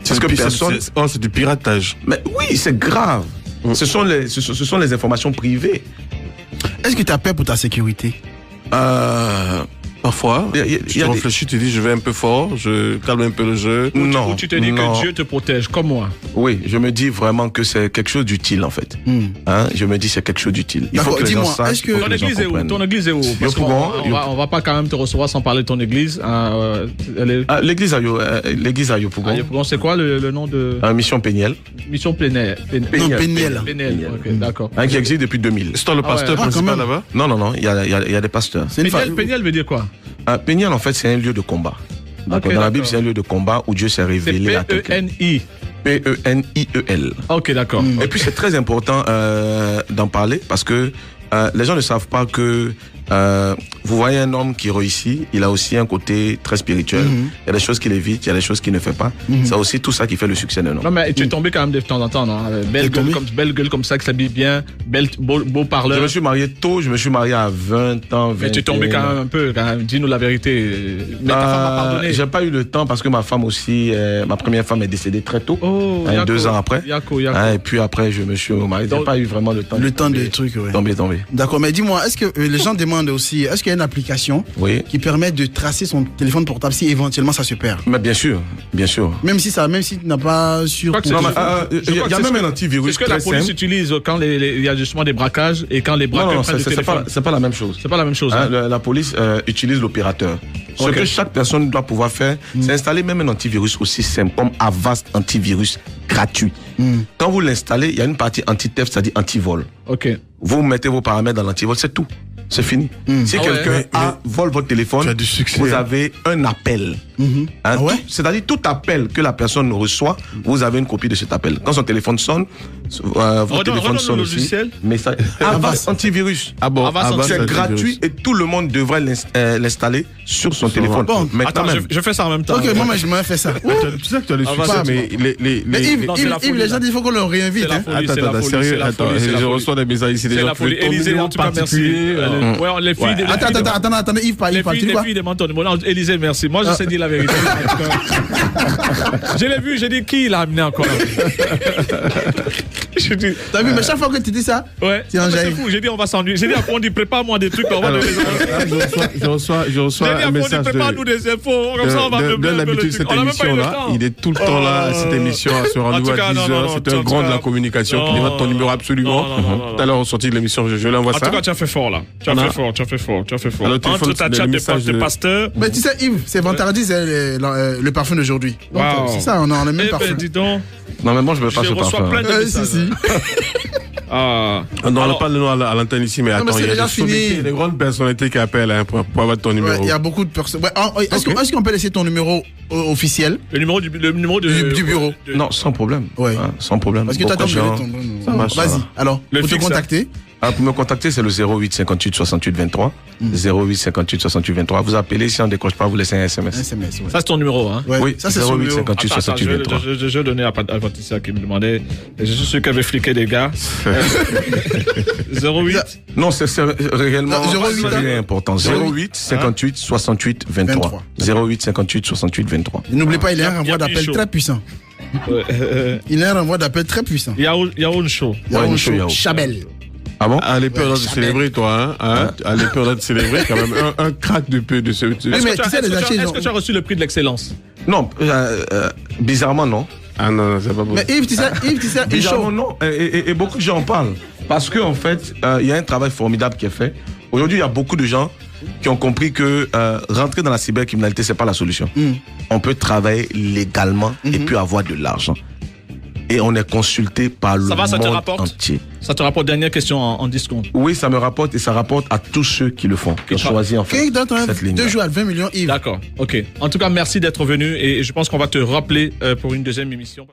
C'est ce que personne. C'est du piratage. Mais oui, c'est grave. Ce sont les informations privées. Est-ce que tu as peur pour ta sécurité? Parfois, tu réfléchis, tu dis je vais un peu fort, je calme un peu le jeu. Ou tu te dis que Dieu te protège, comme moi. Oui, je me dis vraiment que c'est quelque chose d'utile en fait. Je me dis c'est quelque chose d'utile. Il faut que les gens sachent. Ton église est où? Ton église est où? Parce qu'on va pas quand même te recevoir sans parler de ton église. L'église à Yopougon. Yopougon, c'est quoi le nom de? Mission Péniel. Mission Péniel. Péniel. Ok, d'accord. Qui existe depuis 2000. C'est toi le pasteur principal là-bas? Non, il y a des pasteurs. Péniel veut dire quoi? Péniel, en fait, c'est un lieu de combat. Dans la Bible, c'est un lieu de combat où Dieu s'est révélé à quelqu'un. Péniel. Ok, d'accord. Et puis, c'est très important d'en parler parce que les gens ne savent pas que vous voyez un homme qui réussit, il a aussi un côté très spirituel. Il y a des choses qu'il évite, il y a des choses qu'il ne fait pas. C'est aussi tout ça qui fait le succès d'un homme. Non, mais tu es tombé quand même de temps en temps, non? Belle gueule comme ça, qui s'habille bien, beau parleur. Je me suis marié tôt, je me suis marié à 20 ans, 21 Mais tu es tombé quand même un peu, dis-nous la vérité. Mais ta femme m'a pardonné. J'ai pas eu le temps parce que ma femme aussi, ma première femme est décédée très tôt, 2 ans après. Et puis après, je me suis marié. J'ai pas eu vraiment le temps. Le temps de trucs, oui. Tomber. D'accord, mais dis-moi, est-ce que les gens demandent aussi, est-ce qu'il y a une application qui permet de tracer son téléphone portable si éventuellement ça se perd? Mais bien sûr. Même si tu n'as pas sur. Il y a même un antivirus. C'est ce que la police utilise quand il y a justement des braquages et quand les braqueurs prennent le téléphone. C'est pas la même chose. C'est pas la même chose. La police utilise l'opérateur. Ce que chaque personne doit pouvoir faire, c'est installer même un antivirus aussi simple comme Avast Antivirus gratuit. Quand vous l'installez, il y a une partie anti-theft, c'est-à-dire anti-vol. Ok. Vous mettez vos paramètres dans l'antivol, c'est tout. C'est fini. Si quelqu'un vole votre téléphone, vous avez un appel. C'est-à-dire tout appel que la personne reçoit, vous avez une copie de cet appel. Quand son téléphone sonne, votre téléphone sonne aussi. Message. Avast Antivirus. C'est gratuit et tout le monde devrait l'installer sur son téléphone. Bon, attends, je fais ça en même temps. Ok, moi je m'en fais ça. Tu sais que tu as le succès, mais Yves, les gens disent qu'il faut qu'on le réinvite. Attends, sérieux, je reçois des messages ici. C'est la folie. Élisée, en tout cas, merci. Les filles. Attends, Yves, parle. Les filles demandent ton numéro. Élisée, merci. Moi, je sais dire la vérité. Je l'ai vu, j'ai dit qui l'a amené encore. T'as vu, mais chaque fois que tu dis ça, c'est fou. J'ai dit on va s'ennuyer. J'ai dit après on dit prépare-moi des trucs. Je reçois un message. Prépare-nous des infos. Comme ça on va meubler. D'habitude cette émission là, il est tout le temps là. Cette émission à ce rendez-vous à 10h. C'est un grand de la communication qui demande ton numéro absolument. Tout à l'heure on sortit de l'émission, je lui envoie ça. En tout cas tu as fait fort là. Tu as fait fort. Entre ta chat de pasteur. Mais tu sais Yves, c'est vendredi, c'est le parfum d'aujourd'hui. Donc c'est ça, on a le même parfum. Dis donc. Non mais moi je veux pas ce parfum. Je reçois plein de messages. On n'en parle pas le nom à l'antenne ici, mais attends, il y a des grandes personnalités qui appellent pour avoir ton numéro. Il y a beaucoup de personnes. Est-ce qu'on peut laisser ton numéro officiel? Le numéro du bureau. Non, sans problème. Sans problème. Parce que tu as donné ton nom. Vas-y, alors, pour te contacter. Pour me contacter, c'est le 08 58 68 23. 08 58 68 23. Vous appelez, si on ne décroche pas, vous laissez un SMS. Ça, c'est ton numéro, hein? Oui, ça, c'est 08 58 68 23. Je donnais à Patricia qui me demandait. Je suis sûr qu'elle avait fliqué des gars. 08. Non, c'est réellement très important. 08 58 68 23. 08 58 68 23. N'oubliez pas, il y a un renvoi d'appel très puissant. Il y a un renvoi d'appel très puissant. Yaoun Show. Chabel. Ah bon? Allez, peur de célébrer, toi, hein? Allez, peur de célébrer, quand même. Un crack de peu de ce. Est-ce que tu as reçu le prix de l'excellence? Non, bizarrement, non. Ah non, c'est pas bon. Mais Yves, tu sais, bizarrement, non. Et beaucoup de gens en parlent. Parce qu'en fait, il y a un travail formidable qui est fait. Aujourd'hui, il y a beaucoup de gens qui ont compris que rentrer dans la cybercriminalité, c'est pas la solution. On peut travailler légalement et puis avoir de l'argent. Et on est consulté par le monde entier. Ça te rapporte, dernière question en 10 secondes. Oui, ça me rapporte et ça rapporte à tous ceux qui le font, qui ont choisi en fait cette ligne. 2 jours à 20 millions, Yves. D'accord, ok. En tout cas, merci d'être venu et je pense qu'on va te rappeler pour une deuxième émission.